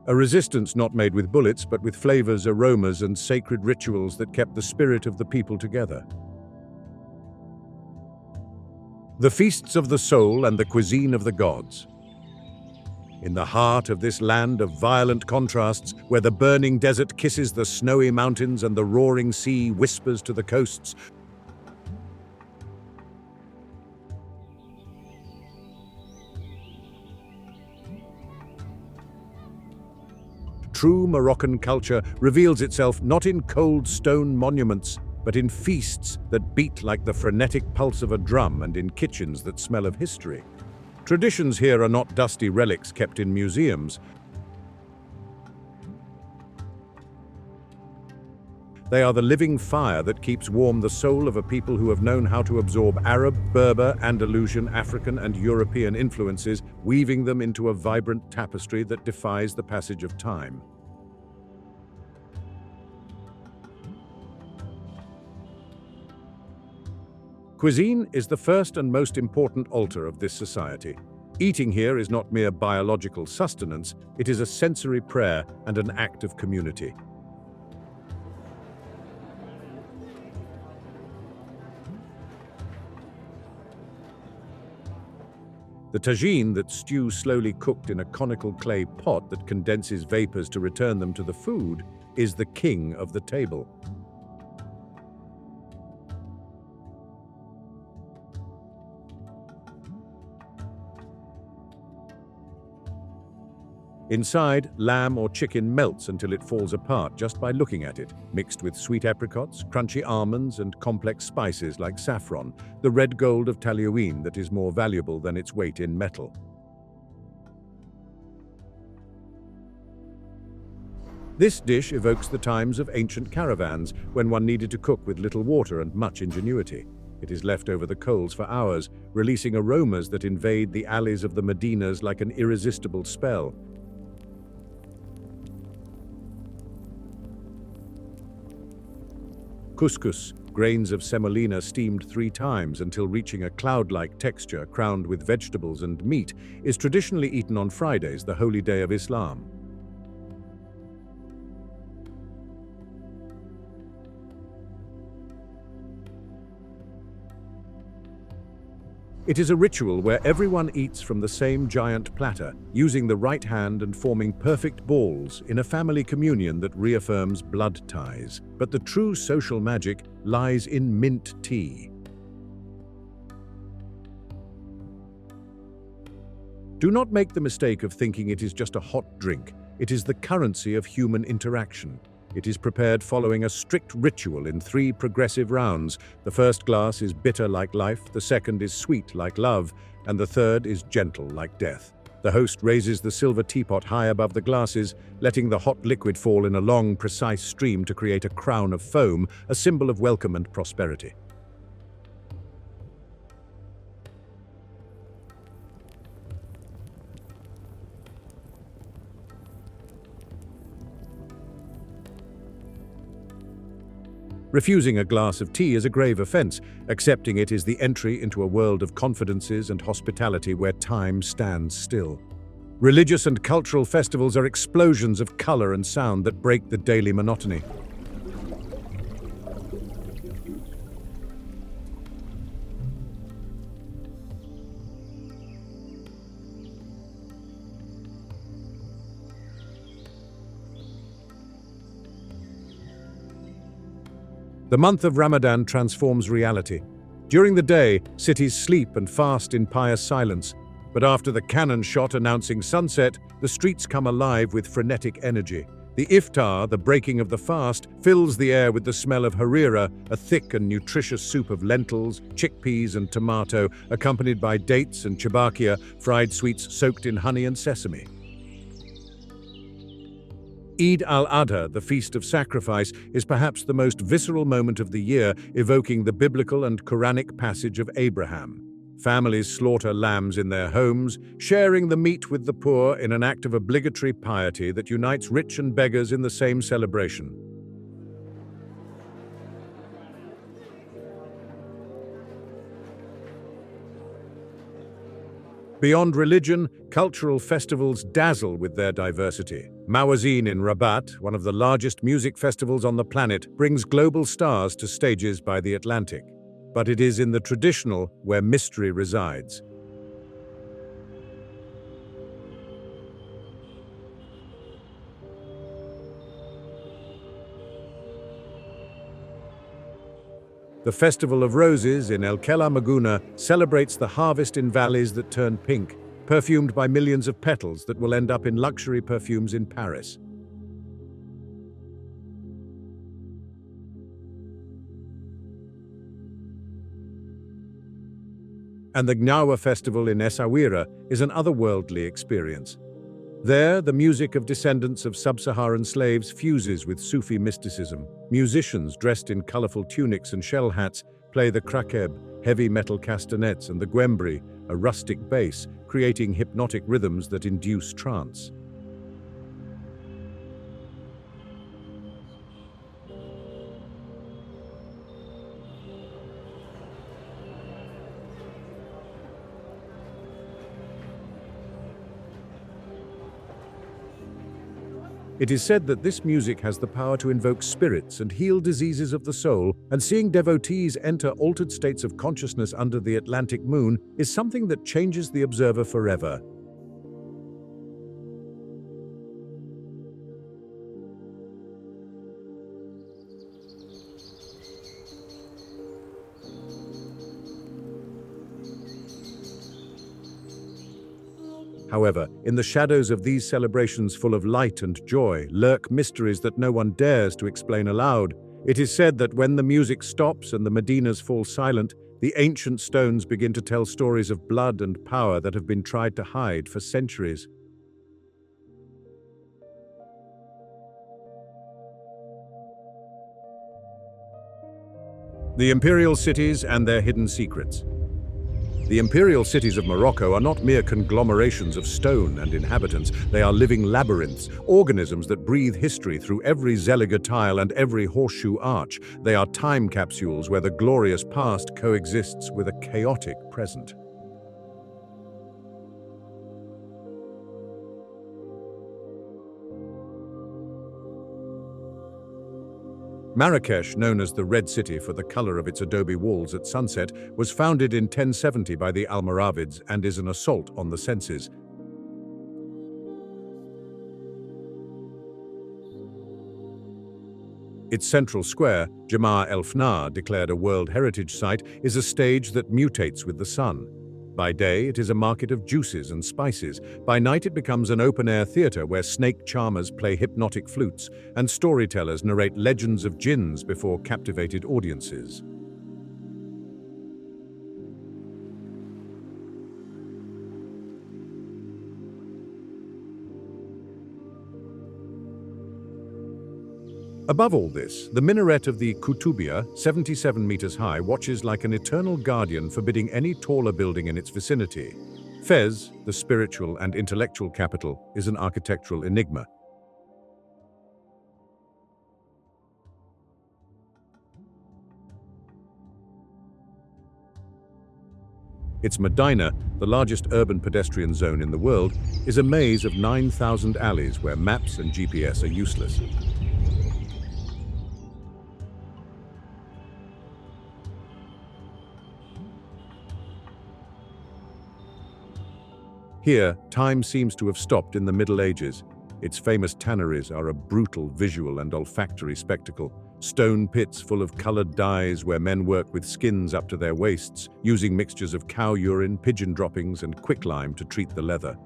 A resistance not made with bullets, but with flavors, aromas, and sacred rituals that kept the spirit of the people together. The feasts of the soul and the cuisine of the gods. In the heart of this land of violent contrasts, where the burning desert kisses the snowy mountains and the roaring sea whispers to the coasts, true Moroccan culture reveals itself not in cold stone monuments, but in feasts that beat like the frenetic pulse of a drum and in kitchens that smell of history. Traditions here are not dusty relics kept in museums. They are the living fire that keeps warm the soul of a people who have known how to absorb Arab, Berber, Andalusian, African, and European influences, weaving them into a vibrant tapestry that defies the passage of time. Cuisine is the first and most important altar of this society. Eating here is not mere biological sustenance, it is a sensory prayer and an act of community. The tagine, that stew slowly cooked in a conical clay pot that condenses vapors to return them to the food, is the king of the table. Inside, lamb or chicken melts until it falls apart just by looking at it, mixed with sweet apricots, crunchy almonds, and complex spices like saffron, the red gold of Tallouine that is more valuable than its weight in metal. This dish evokes the times of ancient caravans, when one needed to cook with little water and much ingenuity. It is left over the coals for hours, releasing aromas that invade the alleys of the Medinas like an irresistible spell. Couscous, grains of semolina steamed 3 times until reaching a cloud-like texture crowned with vegetables and meat, is traditionally eaten on Fridays, the holy day of Islam. It is a ritual where everyone eats from the same giant platter, using the right hand and forming perfect balls in a family communion that reaffirms blood ties. But the true social magic lies in mint tea. Do not make the mistake of thinking it is just a hot drink. It is the currency of human interaction. It is prepared following a strict ritual in 3 progressive rounds. The first glass is bitter like life, the second is sweet like love, and the third is gentle like death. The host raises the silver teapot high above the glasses, letting the hot liquid fall in a long, precise stream to create a crown of foam, a symbol of welcome and prosperity. Refusing a glass of tea is a grave offense. Accepting it is the entry into a world of confidences and hospitality where time stands still. Religious and cultural festivals are explosions of color and sound that break the daily monotony. The month of Ramadan transforms reality. During the day, cities sleep and fast in pious silence. But after the cannon shot announcing sunset, the streets come alive with frenetic energy. The iftar, the breaking of the fast, fills the air with the smell of harira, a thick and nutritious soup of lentils, chickpeas and tomato, accompanied by dates and chabakia, fried sweets soaked in honey and sesame. Eid al-Adha, the Feast of Sacrifice, is perhaps the most visceral moment of the year, evoking the biblical and Quranic passage of Abraham. Families slaughter lambs in their homes, sharing the meat with the poor in an act of obligatory piety that unites rich and beggars in the same celebration. Beyond religion, cultural festivals dazzle with their diversity. Mawazin in Rabat, one of the largest music festivals on the planet, brings global stars to stages by the Atlantic. But it is in the traditional where mystery resides. The Festival of Roses in El Kela Maguna celebrates the harvest in valleys that turn pink, perfumed by millions of petals that will end up in luxury perfumes in Paris. And the Gnawa Festival in Essaouira is an otherworldly experience. There, the music of descendants of sub-Saharan slaves fuses with Sufi mysticism. Musicians dressed in colorful tunics and shell hats play the krakeb, heavy metal castanets, and the gwembri, a rustic bass, creating hypnotic rhythms that induce trance. It is said that this music has the power to invoke spirits and heal diseases of the soul, and seeing devotees enter altered states of consciousness under the Atlantic moon is something that changes the observer forever. However, in the shadows of these celebrations full of light and joy lurk mysteries that no one dares to explain aloud. It is said that when the music stops and the Medinas fall silent, the ancient stones begin to tell stories of blood and power that have been tried to hide for centuries. The imperial cities and their hidden secrets. The imperial cities of Morocco are not mere conglomerations of stone and inhabitants. They are living labyrinths, organisms that breathe history through every zeliga tile and every horseshoe arch. They are time capsules where the glorious past coexists with a chaotic present. Marrakesh, known as the Red City for the color of its adobe walls at sunset, was founded in 1070 by the Almoravids and is an assault on the senses. Its central square, Jamar El Fnar, declared a World Heritage Site, is a stage that mutates with the sun. By day, it is a market of juices and spices. By night, it becomes an open-air theater where snake charmers play hypnotic flutes and storytellers narrate legends of jinns before captivated audiences. Above all this, the minaret of the Kutubiyya, 77 meters high, watches like an eternal guardian forbidding any taller building in its vicinity. Fez, the spiritual and intellectual capital, is an architectural enigma. Its Medina, the largest urban pedestrian zone in the world, is a maze of 9,000 alleys where maps and GPS are useless. Here, time seems to have stopped in the Middle Ages. Its famous tanneries are a brutal visual and olfactory spectacle. Stone pits full of colored dyes where men work with skins up to their waists, using mixtures of cow urine, pigeon droppings, and quicklime to treat the leather.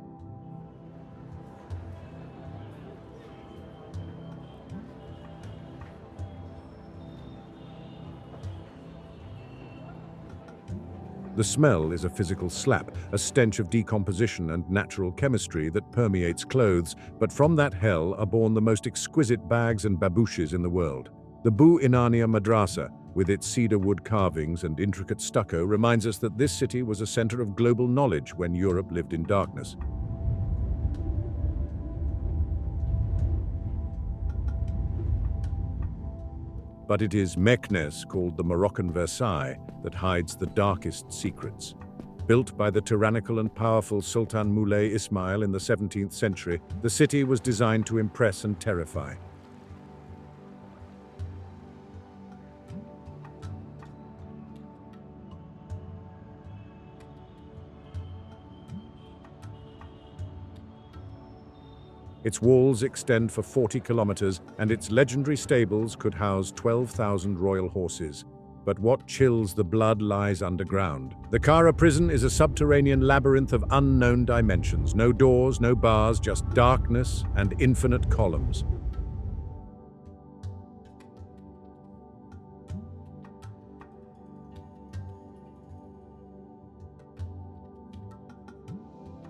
The smell is a physical slap, a stench of decomposition and natural chemistry that permeates clothes, but from that hell are born the most exquisite bags and babouches in the world. The Bu Inania Madrasa, with its cedar wood carvings and intricate stucco, reminds us that this city was a center of global knowledge when Europe lived in darkness. But it is Meknes, called the Moroccan Versailles, that hides the darkest secrets. Built by the tyrannical and powerful Sultan Moulay Ismail in the 17th century, the city was designed to impress and terrify. Its walls extend for 40 kilometers, and its legendary stables could house 12,000 royal horses. But what chills the blood lies underground. The Kara prison is a subterranean labyrinth of unknown dimensions. No doors, no bars, just darkness and infinite columns.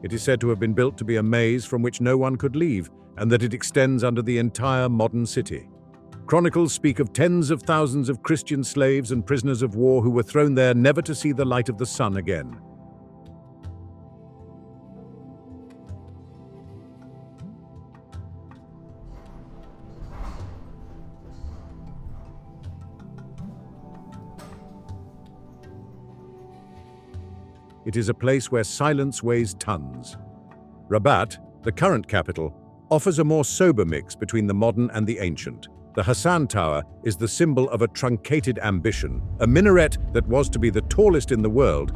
It is said to have been built to be a maze from which no one could leave, and that it extends under the entire modern city. Chronicles speak of tens of thousands of Christian slaves and prisoners of war who were thrown there never to see the light of the sun again. It is a place where silence weighs tons. Rabat, the current capital, offers a more sober mix between the modern and the ancient. The Hassan Tower is the symbol of a truncated ambition, a minaret that was to be the tallest in the world,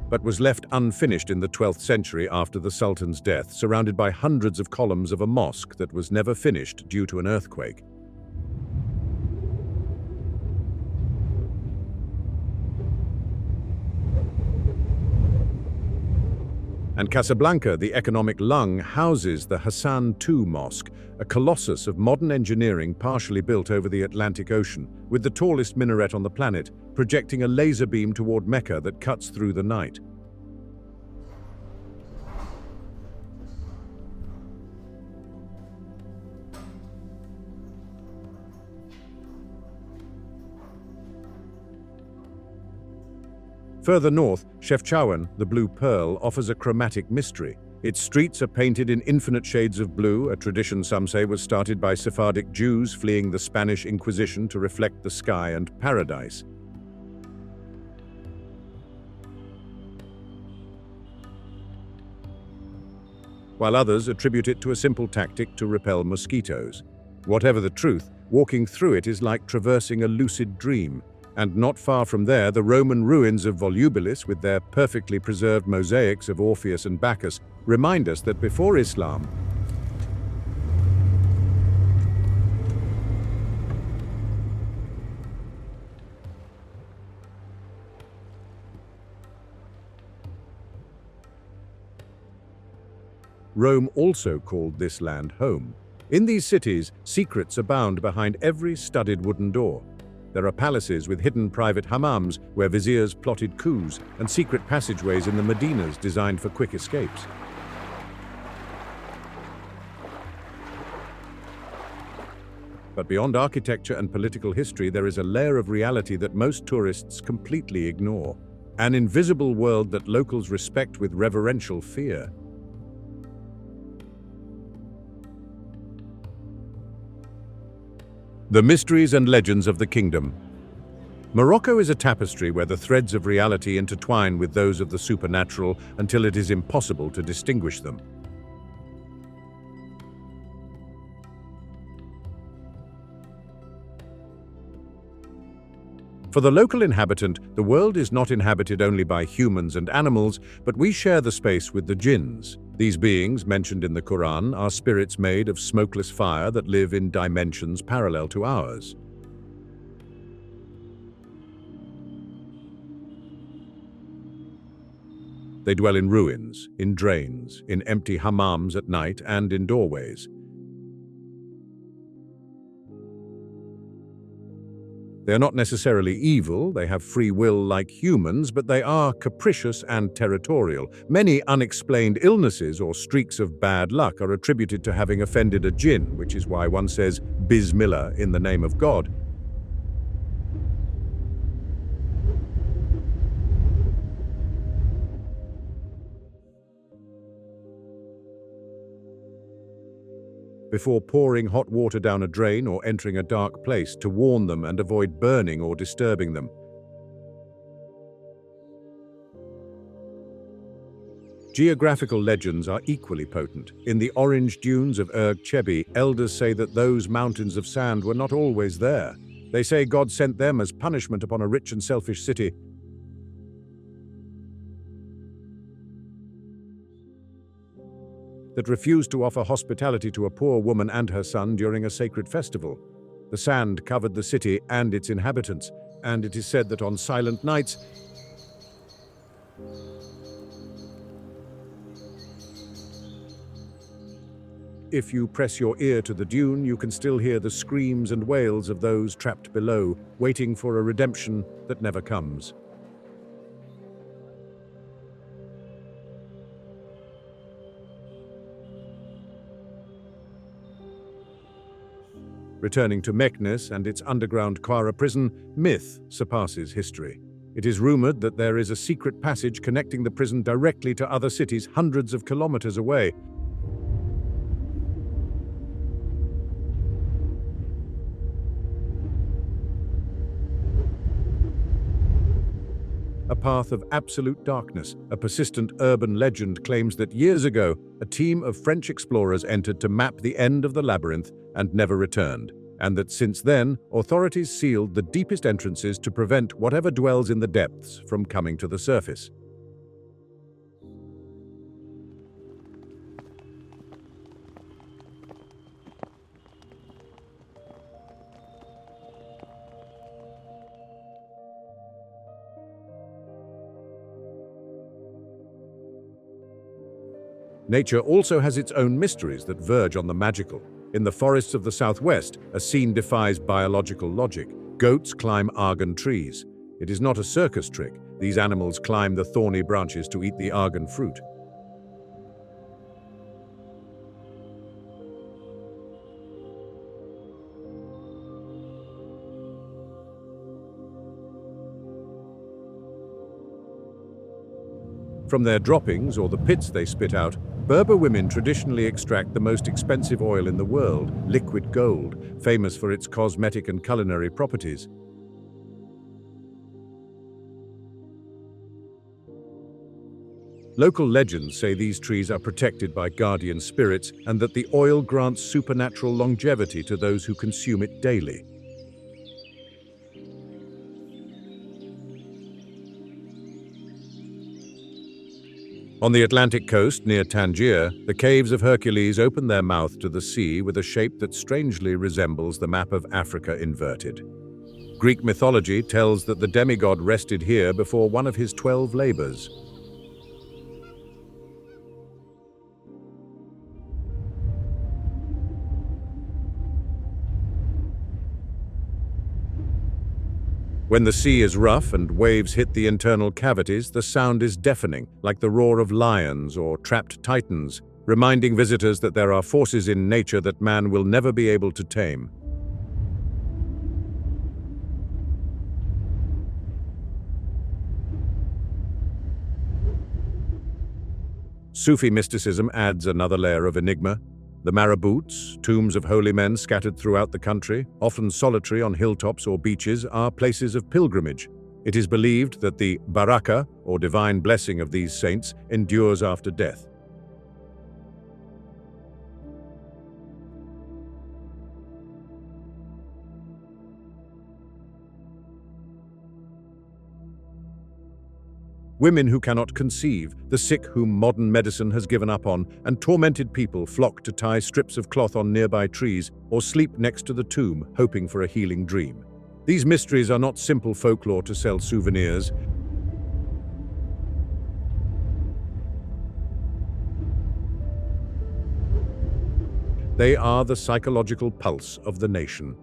but was left unfinished in the 12th century after the Sultan's death, surrounded by hundreds of columns of a mosque that was never finished due to an earthquake. And Casablanca, the economic lung, houses the Hassan II Mosque, a colossus of modern engineering partially built over the Atlantic Ocean, with the tallest minaret on the planet, projecting a laser beam toward Mecca that cuts through the night. Further north, Chefchaouen, the Blue Pearl, offers a chromatic mystery. Its streets are painted in infinite shades of blue, a tradition some say was started by Sephardic Jews fleeing the Spanish Inquisition to reflect the sky and paradise. While others attribute it to a simple tactic to repel mosquitoes. Whatever the truth, walking through it is like traversing a lucid dream. And not far from there, the Roman ruins of Volubilis, with their perfectly preserved mosaics of Orpheus and Bacchus, remind us that before Islam, Rome also called this land home. In these cities, secrets abound behind every studded wooden door. There are palaces with hidden private hammams where viziers plotted coups, and secret passageways in the medinas designed for quick escapes. But beyond architecture and political history, there is a layer of reality that most tourists completely ignore. An invisible world that locals respect with reverential fear. The mysteries and legends of the kingdom. Morocco is a tapestry where the threads of reality intertwine with those of the supernatural until it is impossible to distinguish them. For the local inhabitant, the world is not inhabited only by humans and animals, but we share the space with the jinns. These beings, mentioned in the Quran, are spirits made of smokeless fire that live in dimensions parallel to ours. They dwell in ruins, in drains, in empty hammams at night, and in doorways. They are not necessarily evil, they have free will like humans, but they are capricious and territorial. Many unexplained illnesses or streaks of bad luck are attributed to having offended a jinn, which is why one says Bismillah in the name of God. Before pouring hot water down a drain or entering a dark place to warn them and avoid burning or disturbing them. Geographical legends are equally potent. In the orange dunes of Erg Chebi, elders say that those mountains of sand were not always there. They say God sent them as punishment upon a rich and selfish city. That refused to offer hospitality to a poor woman and her son during a sacred festival. The sand covered the city and its inhabitants, and it is said that on silent nights, if you press your ear to the dune, you can still hear the screams and wails of those trapped below, waiting for a redemption that never comes. Returning to Meknes and its underground Qara prison, myth surpasses history. It is rumored that there is a secret passage connecting the prison directly to other cities hundreds of kilometers away. A path of absolute darkness. A persistent urban legend claims that years ago, a team of French explorers entered to map the end of the labyrinth and never returned, and that since then, authorities sealed the deepest entrances to prevent whatever dwells in the depths from coming to the surface. Nature also has its own mysteries that verge on the magical. In the forests of the southwest, a scene defies biological logic. Goats climb argan trees. It is not a circus trick. These animals climb the thorny branches to eat the argan fruit. From their droppings, or the pits they spit out, Berber women traditionally extract the most expensive oil in the world, liquid gold, famous for its cosmetic and culinary properties. Local legends say these trees are protected by guardian spirits and that the oil grants supernatural longevity to those who consume it daily. On the Atlantic coast, near Tangier, the caves of Hercules open their mouth to the sea with a shape that strangely resembles the map of Africa inverted. Greek mythology tells that the demigod rested here before one of his 12 labors. When the sea is rough and waves hit the internal cavities, the sound is deafening, like the roar of lions or trapped titans, reminding visitors that there are forces in nature that man will never be able to tame. Sufi mysticism adds another layer of enigma. The marabouts, tombs of holy men scattered throughout the country, often solitary on hilltops or beaches, are places of pilgrimage. It is believed that the baraka, or divine blessing of these saints, endures after death. Women who cannot conceive, the sick whom modern medicine has given up on, and tormented people flock to tie strips of cloth on nearby trees or sleep next to the tomb, hoping for a healing dream. These mysteries are not simple folklore to sell souvenirs. They are the psychological pulse of the nation.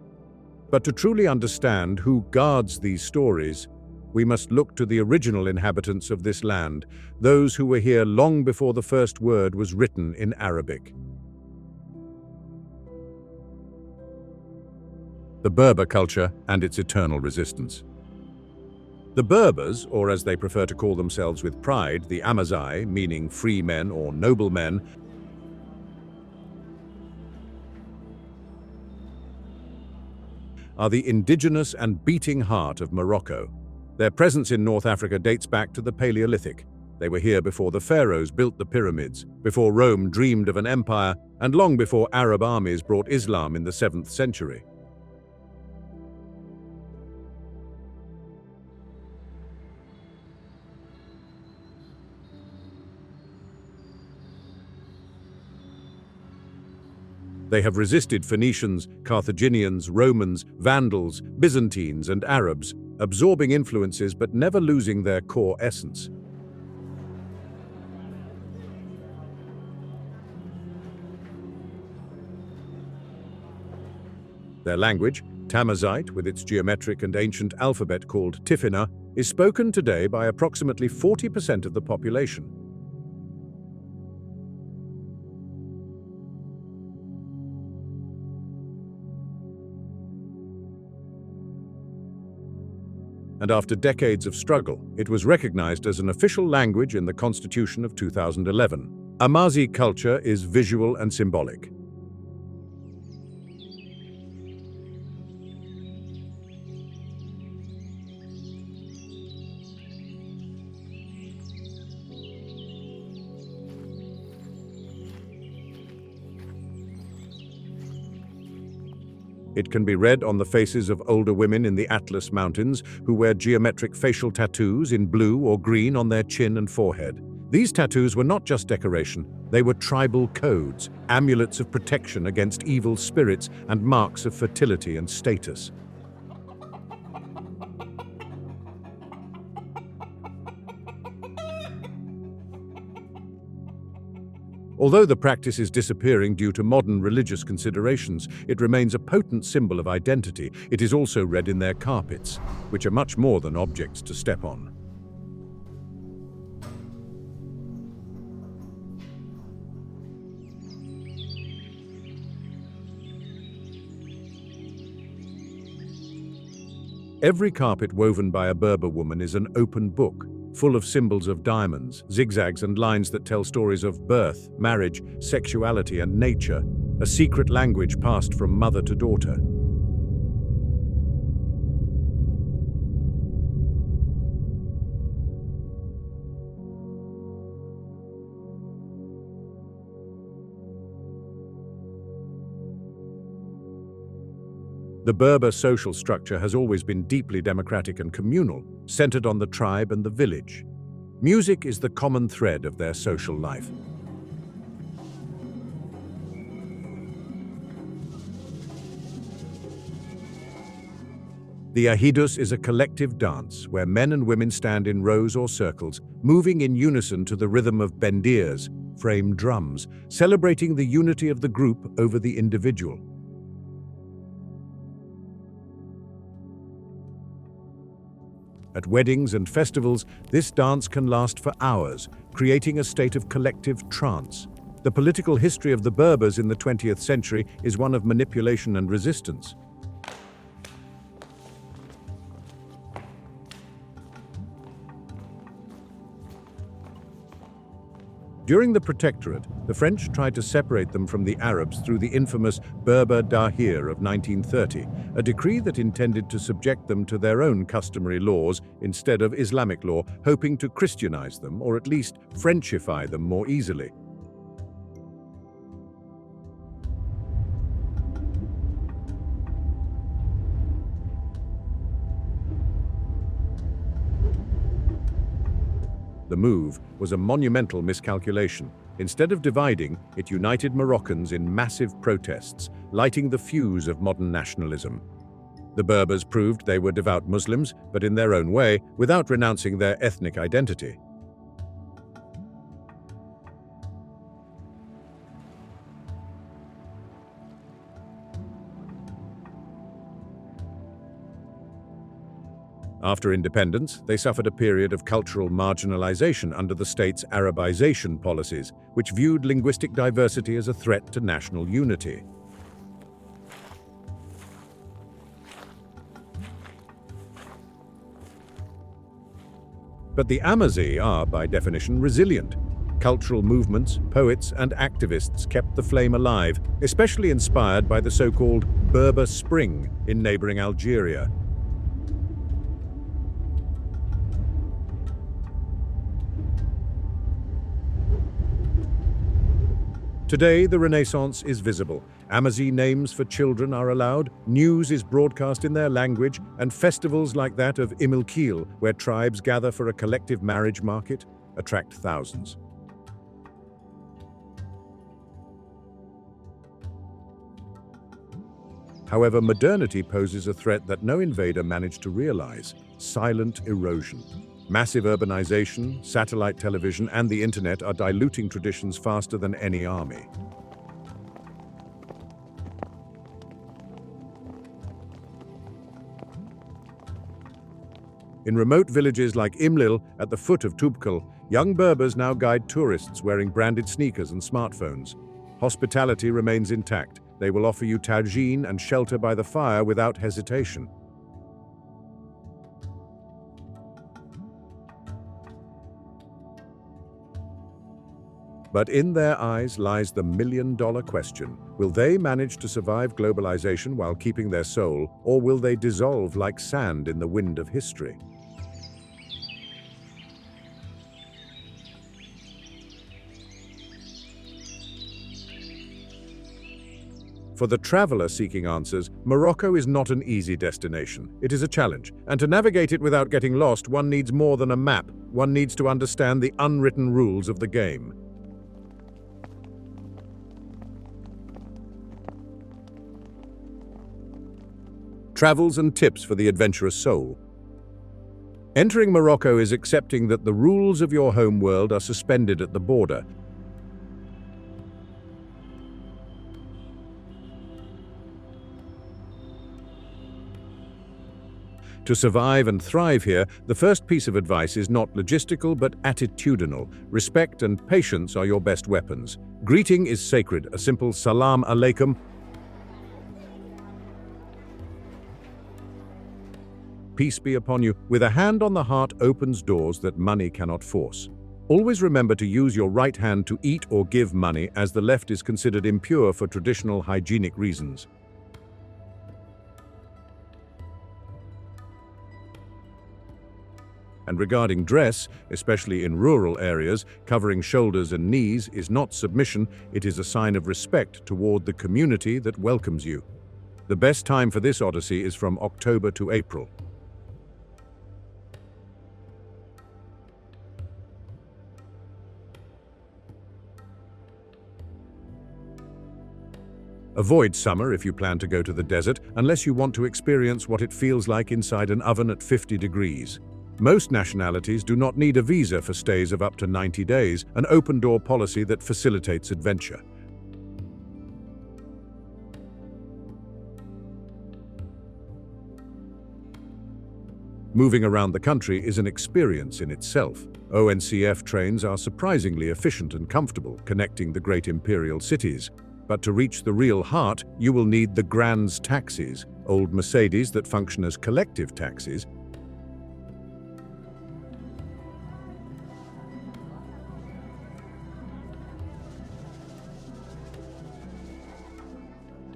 But to truly understand who guards these stories, we must look to the original inhabitants of this land, those who were here long before the first word was written in Arabic. The Berber culture and its eternal resistance. The Berbers, or as they prefer to call themselves with pride, the Amazigh, meaning free men or noble men, are the indigenous and beating heart of Morocco. Their presence in North Africa dates back to the Paleolithic. They were here before the pharaohs built the pyramids, before Rome dreamed of an empire, and long before Arab armies brought Islam in the 7th century. They have resisted Phoenicians, Carthaginians, Romans, Vandals, Byzantines, and Arabs, absorbing influences but never losing their core essence. Their language, Tamazight, with its geometric and ancient alphabet called Tifina, is spoken today by approximately 40% of the population. And after decades of struggle, it was recognized as an official language in the Constitution of 2011. Amazigh culture is visual and symbolic. It can be read on the faces of older women in the Atlas Mountains who wear geometric facial tattoos in blue or green on their chin and forehead. These tattoos were not just decoration, they were tribal codes, amulets of protection against evil spirits and marks of fertility and status. Although the practice is disappearing due to modern religious considerations, it remains a potent symbol of identity. It is also read in their carpets, which are much more than objects to step on. Every carpet woven by a Berber woman is an open book, full of symbols of diamonds, zigzags and lines that tell stories of birth, marriage, sexuality and nature, a secret language passed from mother to daughter. The Berber social structure has always been deeply democratic and communal, centered on the tribe and the village. Music is the common thread of their social life. The ahidus is a collective dance where men and women stand in rows or circles, moving in unison to the rhythm of bendirs, framed drums, celebrating the unity of the group over the individual. At weddings and festivals, this dance can last for hours, creating a state of collective trance. The political history of the Berbers in the 20th century is one of manipulation and resistance. During the Protectorate, the French tried to separate them from the Arabs through the infamous Berber Dahir of 1930, a decree that intended to subject them to their own customary laws instead of Islamic law, hoping to Christianize them or at least Frenchify them more easily. The move was a monumental miscalculation. Instead of dividing, it united Moroccans in massive protests, lighting the fuse of modern nationalism. The Berbers proved they were devout Muslims, but in their own way, without renouncing their ethnic identity. After independence, they suffered a period of cultural marginalization under the state's Arabization policies, which viewed linguistic diversity as a threat to national unity. But the Amazigh are, by definition, resilient. Cultural movements, poets, and activists kept the flame alive, especially inspired by the so-called Berber Spring in neighboring Algeria. Today, the Renaissance is visible. Amazigh names for children are allowed, news is broadcast in their language, and festivals like that of Imilkil, where tribes gather for a collective marriage market, attract thousands. However, modernity poses a threat that no invader managed to realize: silent erosion. Massive urbanization, satellite television, and the internet are diluting traditions faster than any army. In remote villages like Imlil, at the foot of Toubkal, young Berbers now guide tourists wearing branded sneakers and smartphones. Hospitality remains intact. They will offer you tagine and shelter by the fire without hesitation. But in their eyes lies the million-dollar question. Will they manage to survive globalization while keeping their soul, or will they dissolve like sand in the wind of history? For the traveler seeking answers, Morocco is not an easy destination. It is a challenge, and to navigate it without getting lost, one needs more than a map. One needs to understand the unwritten rules of the game. Travels and tips for the adventurous soul. Entering Morocco is accepting that the rules of your home world are suspended at the border. To survive and thrive here, the first piece of advice is not logistical but attitudinal. Respect and patience are your best weapons. Greeting is sacred. A simple salam alaikum, peace be upon you, with a hand on the heart opens doors that money cannot force. Always remember to use your right hand to eat or give money, as the left is considered impure for traditional hygienic reasons. And regarding dress, especially in rural areas, covering shoulders and knees is not submission, it is a sign of respect toward the community that welcomes you. The best time for this odyssey is from October to April. Avoid summer if you plan to go to the desert, unless you want to experience what it feels like inside an oven at 50 degrees. Most nationalities do not need a visa for stays of up to 90 days, an open-door policy that facilitates adventure. Moving around the country is an experience in itself. ONCF trains are surprisingly efficient and comfortable, connecting the great imperial cities. But to reach the real heart, you will need the Grand's taxis, old Mercedes that function as collective taxis.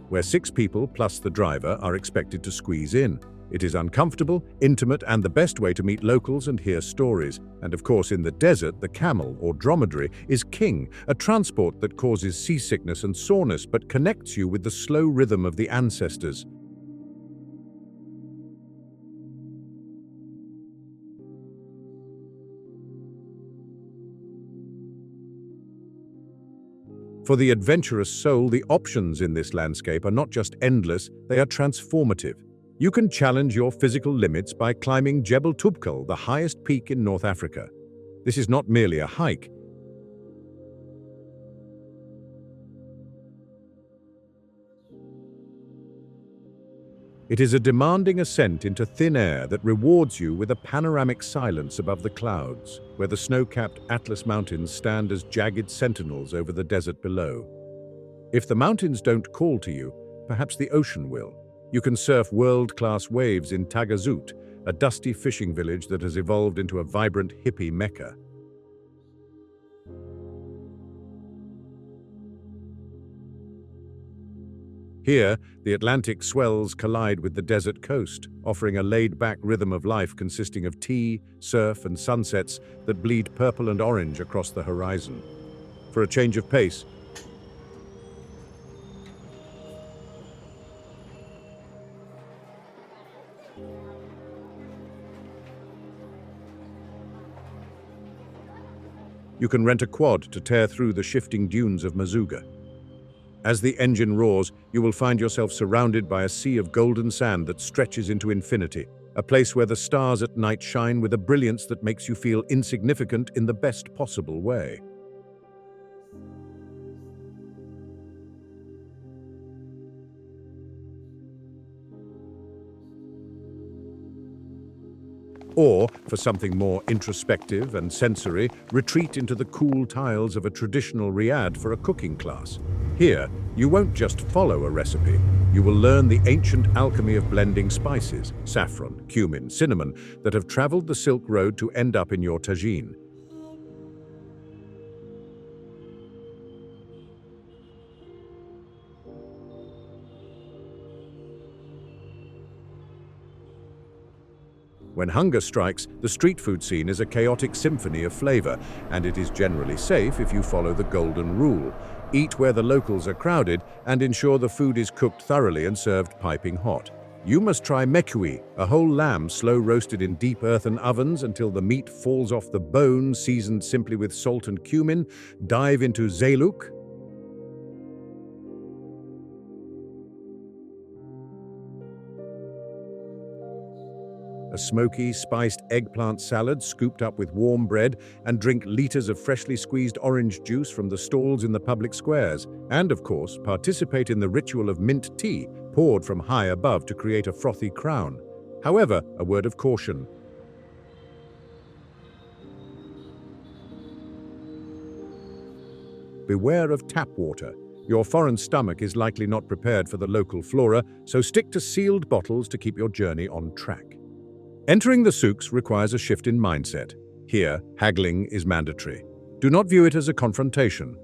Where 6 people plus the driver are expected to squeeze in. It is uncomfortable, intimate, and the best way to meet locals and hear stories. And of course, in the desert, the camel, or dromedary, is king, a transport that causes seasickness and soreness but connects you with the slow rhythm of the ancestors. For the adventurous soul, the options in this landscape are not just endless, they are transformative. You can challenge your physical limits by climbing Jebel Toubkal, the highest peak in North Africa. This is not merely a hike. It is a demanding ascent into thin air that rewards you with a panoramic silence above the clouds, where the snow-capped Atlas Mountains stand as jagged sentinels over the desert below. If the mountains don't call to you, perhaps the ocean will. You can surf world-class waves in Tagazout, a dusty fishing village that has evolved into a vibrant hippie mecca. Here, the Atlantic swells collide with the desert coast, offering a laid-back rhythm of life consisting of tea, surf, and sunsets that bleed purple and orange across the horizon. For a change of pace, you can rent a quad to tear through the shifting dunes of Mazuga. As the engine roars, you will find yourself surrounded by a sea of golden sand that stretches into infinity, a place where the stars at night shine with a brilliance that makes you feel insignificant in the best possible way. Or, for something more introspective and sensory, retreat into the cool tiles of a traditional riad for a cooking class. Here, you won't just follow a recipe. You will learn the ancient alchemy of blending spices, saffron, cumin, cinnamon, that have traveled the Silk Road to end up in your tagine. When hunger strikes, the street food scene is a chaotic symphony of flavor, and it is generally safe if you follow the golden rule. Eat where the locals are crowded and ensure the food is cooked thoroughly and served piping hot. You must try mekui, a whole lamb slow roasted in deep earthen ovens until the meat falls off the bone, seasoned simply with salt and cumin. Dive into zeluk, a smoky, spiced eggplant salad scooped up with warm bread, and drink liters of freshly squeezed orange juice from the stalls in the public squares. And, of course, participate in the ritual of mint tea, poured from high above to create a frothy crown. However, a word of caution. Beware of tap water. Your foreign stomach is likely not prepared for the local flora, so stick to sealed bottles to keep your journey on track. Entering the souks requires a shift in mindset. Here, haggling is mandatory. Do not view it as a confrontation.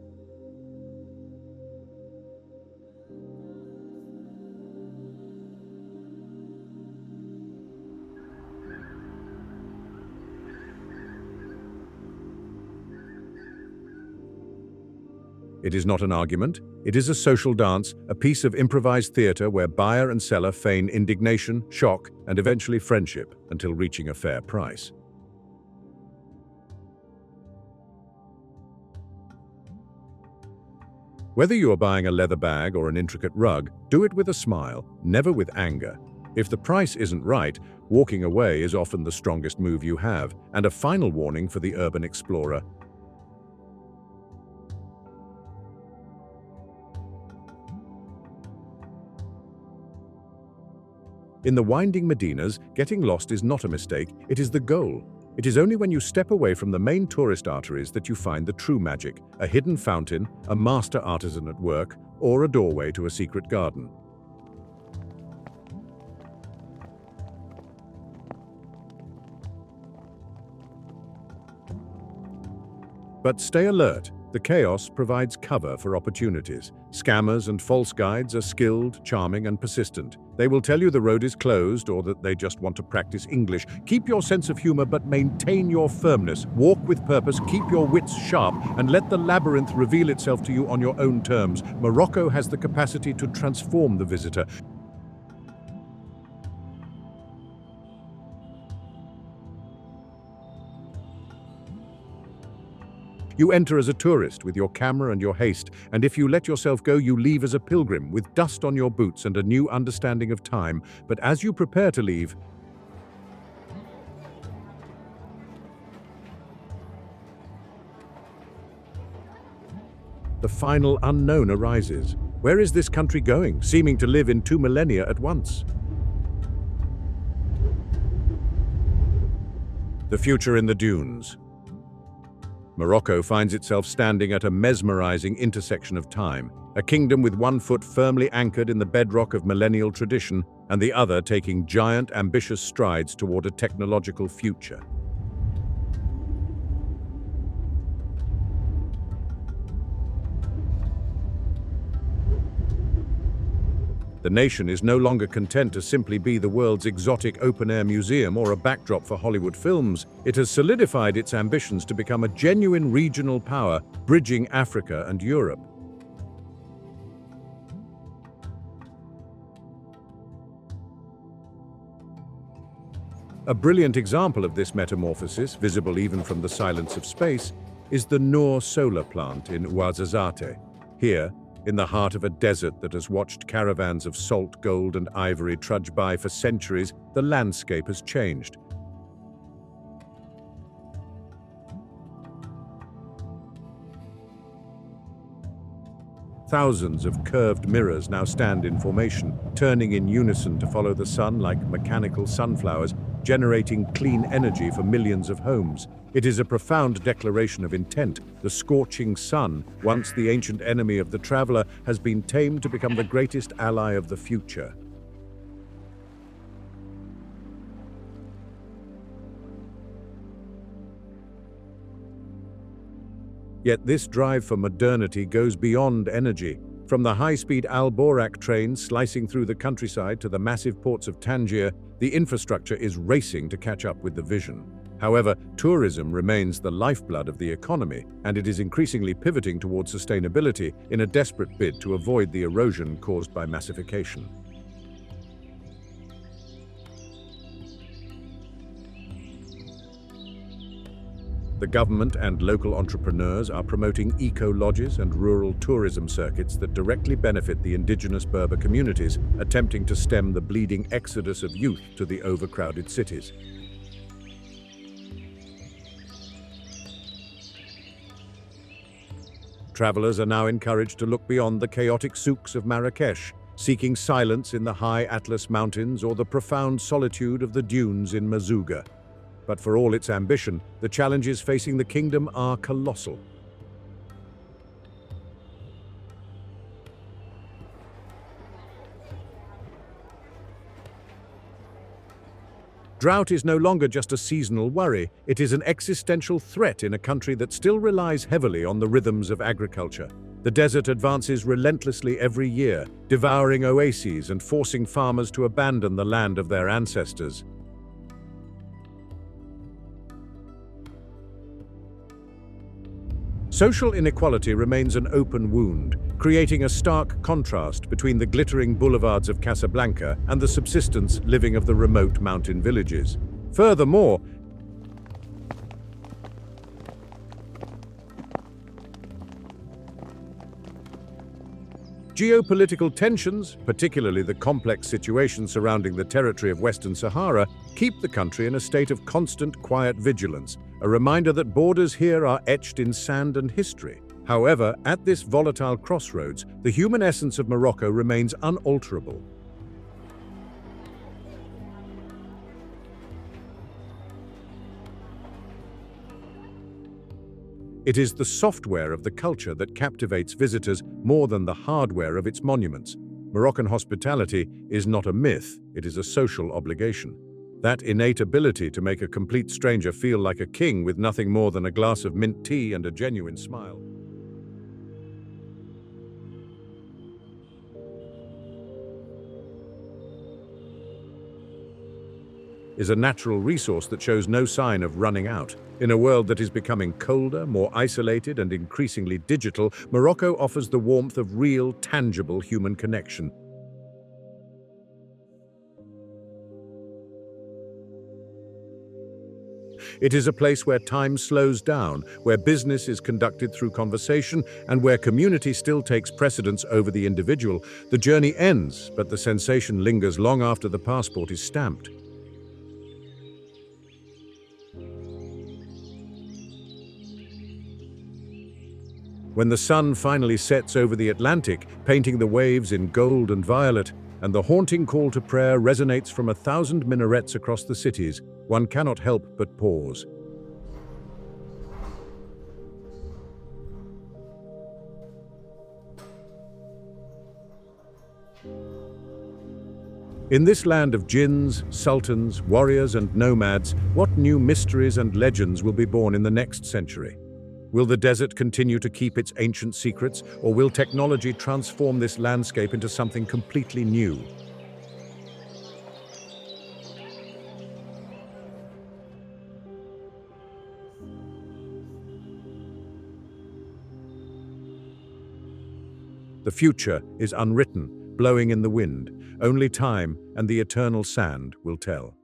It is not an argument. It is a social dance, a piece of improvised theater where buyer and seller feign indignation, shock, and eventually friendship until reaching a fair price. Whether you are buying a leather bag or an intricate rug, do it with a smile, never with anger. If the price isn't right, walking away is often the strongest move you have. And a final warning for the urban explorer. In the winding Medinas, getting lost is not a mistake, it is the goal. It is only when you step away from the main tourist arteries that you find the true magic, a hidden fountain, a master artisan at work, or a doorway to a secret garden. But stay alert. The chaos provides cover for opportunities. Scammers and false guides are skilled, charming, and persistent. They will tell you the road is closed or that they just want to practice English. Keep your sense of humor, but maintain your firmness. Walk with purpose, keep your wits sharp, and let the labyrinth reveal itself to you on your own terms. Morocco has the capacity to transform the visitor. You enter as a tourist with your camera and your haste, and if you let yourself go, you leave as a pilgrim with dust on your boots and a new understanding of time. But as you prepare to leave, the final unknown arises. Where is this country going, seeming to live in 2 millennia at once? The future in the dunes. Morocco finds itself standing at a mesmerizing intersection of time, a kingdom with one foot firmly anchored in the bedrock of millennial tradition and the other taking giant, ambitious strides toward a technological future. The nation is no longer content to simply be the world's exotic open-air museum or a backdrop for Hollywood films. It has solidified its ambitions to become a genuine regional power, bridging Africa and Europe. A brilliant example of this metamorphosis, visible even from the silence of space, is the Noor solar plant in Ouarzazate. Here, in the heart of a desert that has watched caravans of salt, gold, and ivory trudge by for centuries, the landscape has changed. Thousands of curved mirrors now stand in formation, turning in unison to follow the sun like mechanical sunflowers, generating clean energy for millions of homes. It is a profound declaration of intent. The scorching sun, once the ancient enemy of the traveler, has been tamed to become the greatest ally of the future. Yet this drive for modernity goes beyond energy. From the high-speed Al Borak trains slicing through the countryside to the massive ports of Tangier, the infrastructure is racing to catch up with the vision. However, tourism remains the lifeblood of the economy, and it is increasingly pivoting towards sustainability in a desperate bid to avoid the erosion caused by massification. The government and local entrepreneurs are promoting eco-lodges and rural tourism circuits that directly benefit the indigenous Berber communities, attempting to stem the bleeding exodus of youth to the overcrowded cities. Travelers are now encouraged to look beyond the chaotic souks of Marrakesh. seeking silence in the high Atlas Mountains or the profound solitude of the dunes in Mazuga. But for all its ambition, the challenges facing the kingdom are colossal. Drought is no longer just a seasonal worry, it is an existential threat in a country that still relies heavily on the rhythms of agriculture. The desert advances relentlessly every year, devouring oases and forcing farmers to abandon the land of their ancestors. Social inequality remains an open wound, creating a stark contrast between the glittering boulevards of Casablanca and the subsistence living of the remote mountain villages. Furthermore, geopolitical tensions, particularly the complex situation surrounding the territory of Western Sahara, keep the country in a state of constant quiet vigilance, a reminder that borders here are etched in sand and history. However, at this volatile crossroads, the human essence of Morocco remains unalterable. It is the software of the culture that captivates visitors more than the hardware of its monuments. Moroccan hospitality is not a myth, it is a social obligation. That innate ability to make a complete stranger feel like a king with nothing more than a glass of mint tea and a genuine smile. Is a natural resource that shows no sign of running out. In a world that is becoming colder, more isolated, and increasingly digital, Morocco offers the warmth of real, tangible human connection. It is a place where time slows down, where business is conducted through conversation, and where community still takes precedence over the individual. The journey ends, but the sensation lingers long after the passport is stamped. When the sun finally sets over the Atlantic, painting the waves in gold and violet, and the haunting call to prayer resonates from 1,000 minarets across the cities, one cannot help but pause. In this land of jinns, sultans, warriors, and nomads, what new mysteries and legends will be born in the next century? Will the desert continue to keep its ancient secrets, or will technology transform this landscape into something completely new? The future is unwritten, blowing in the wind. Only time and the eternal sand will tell.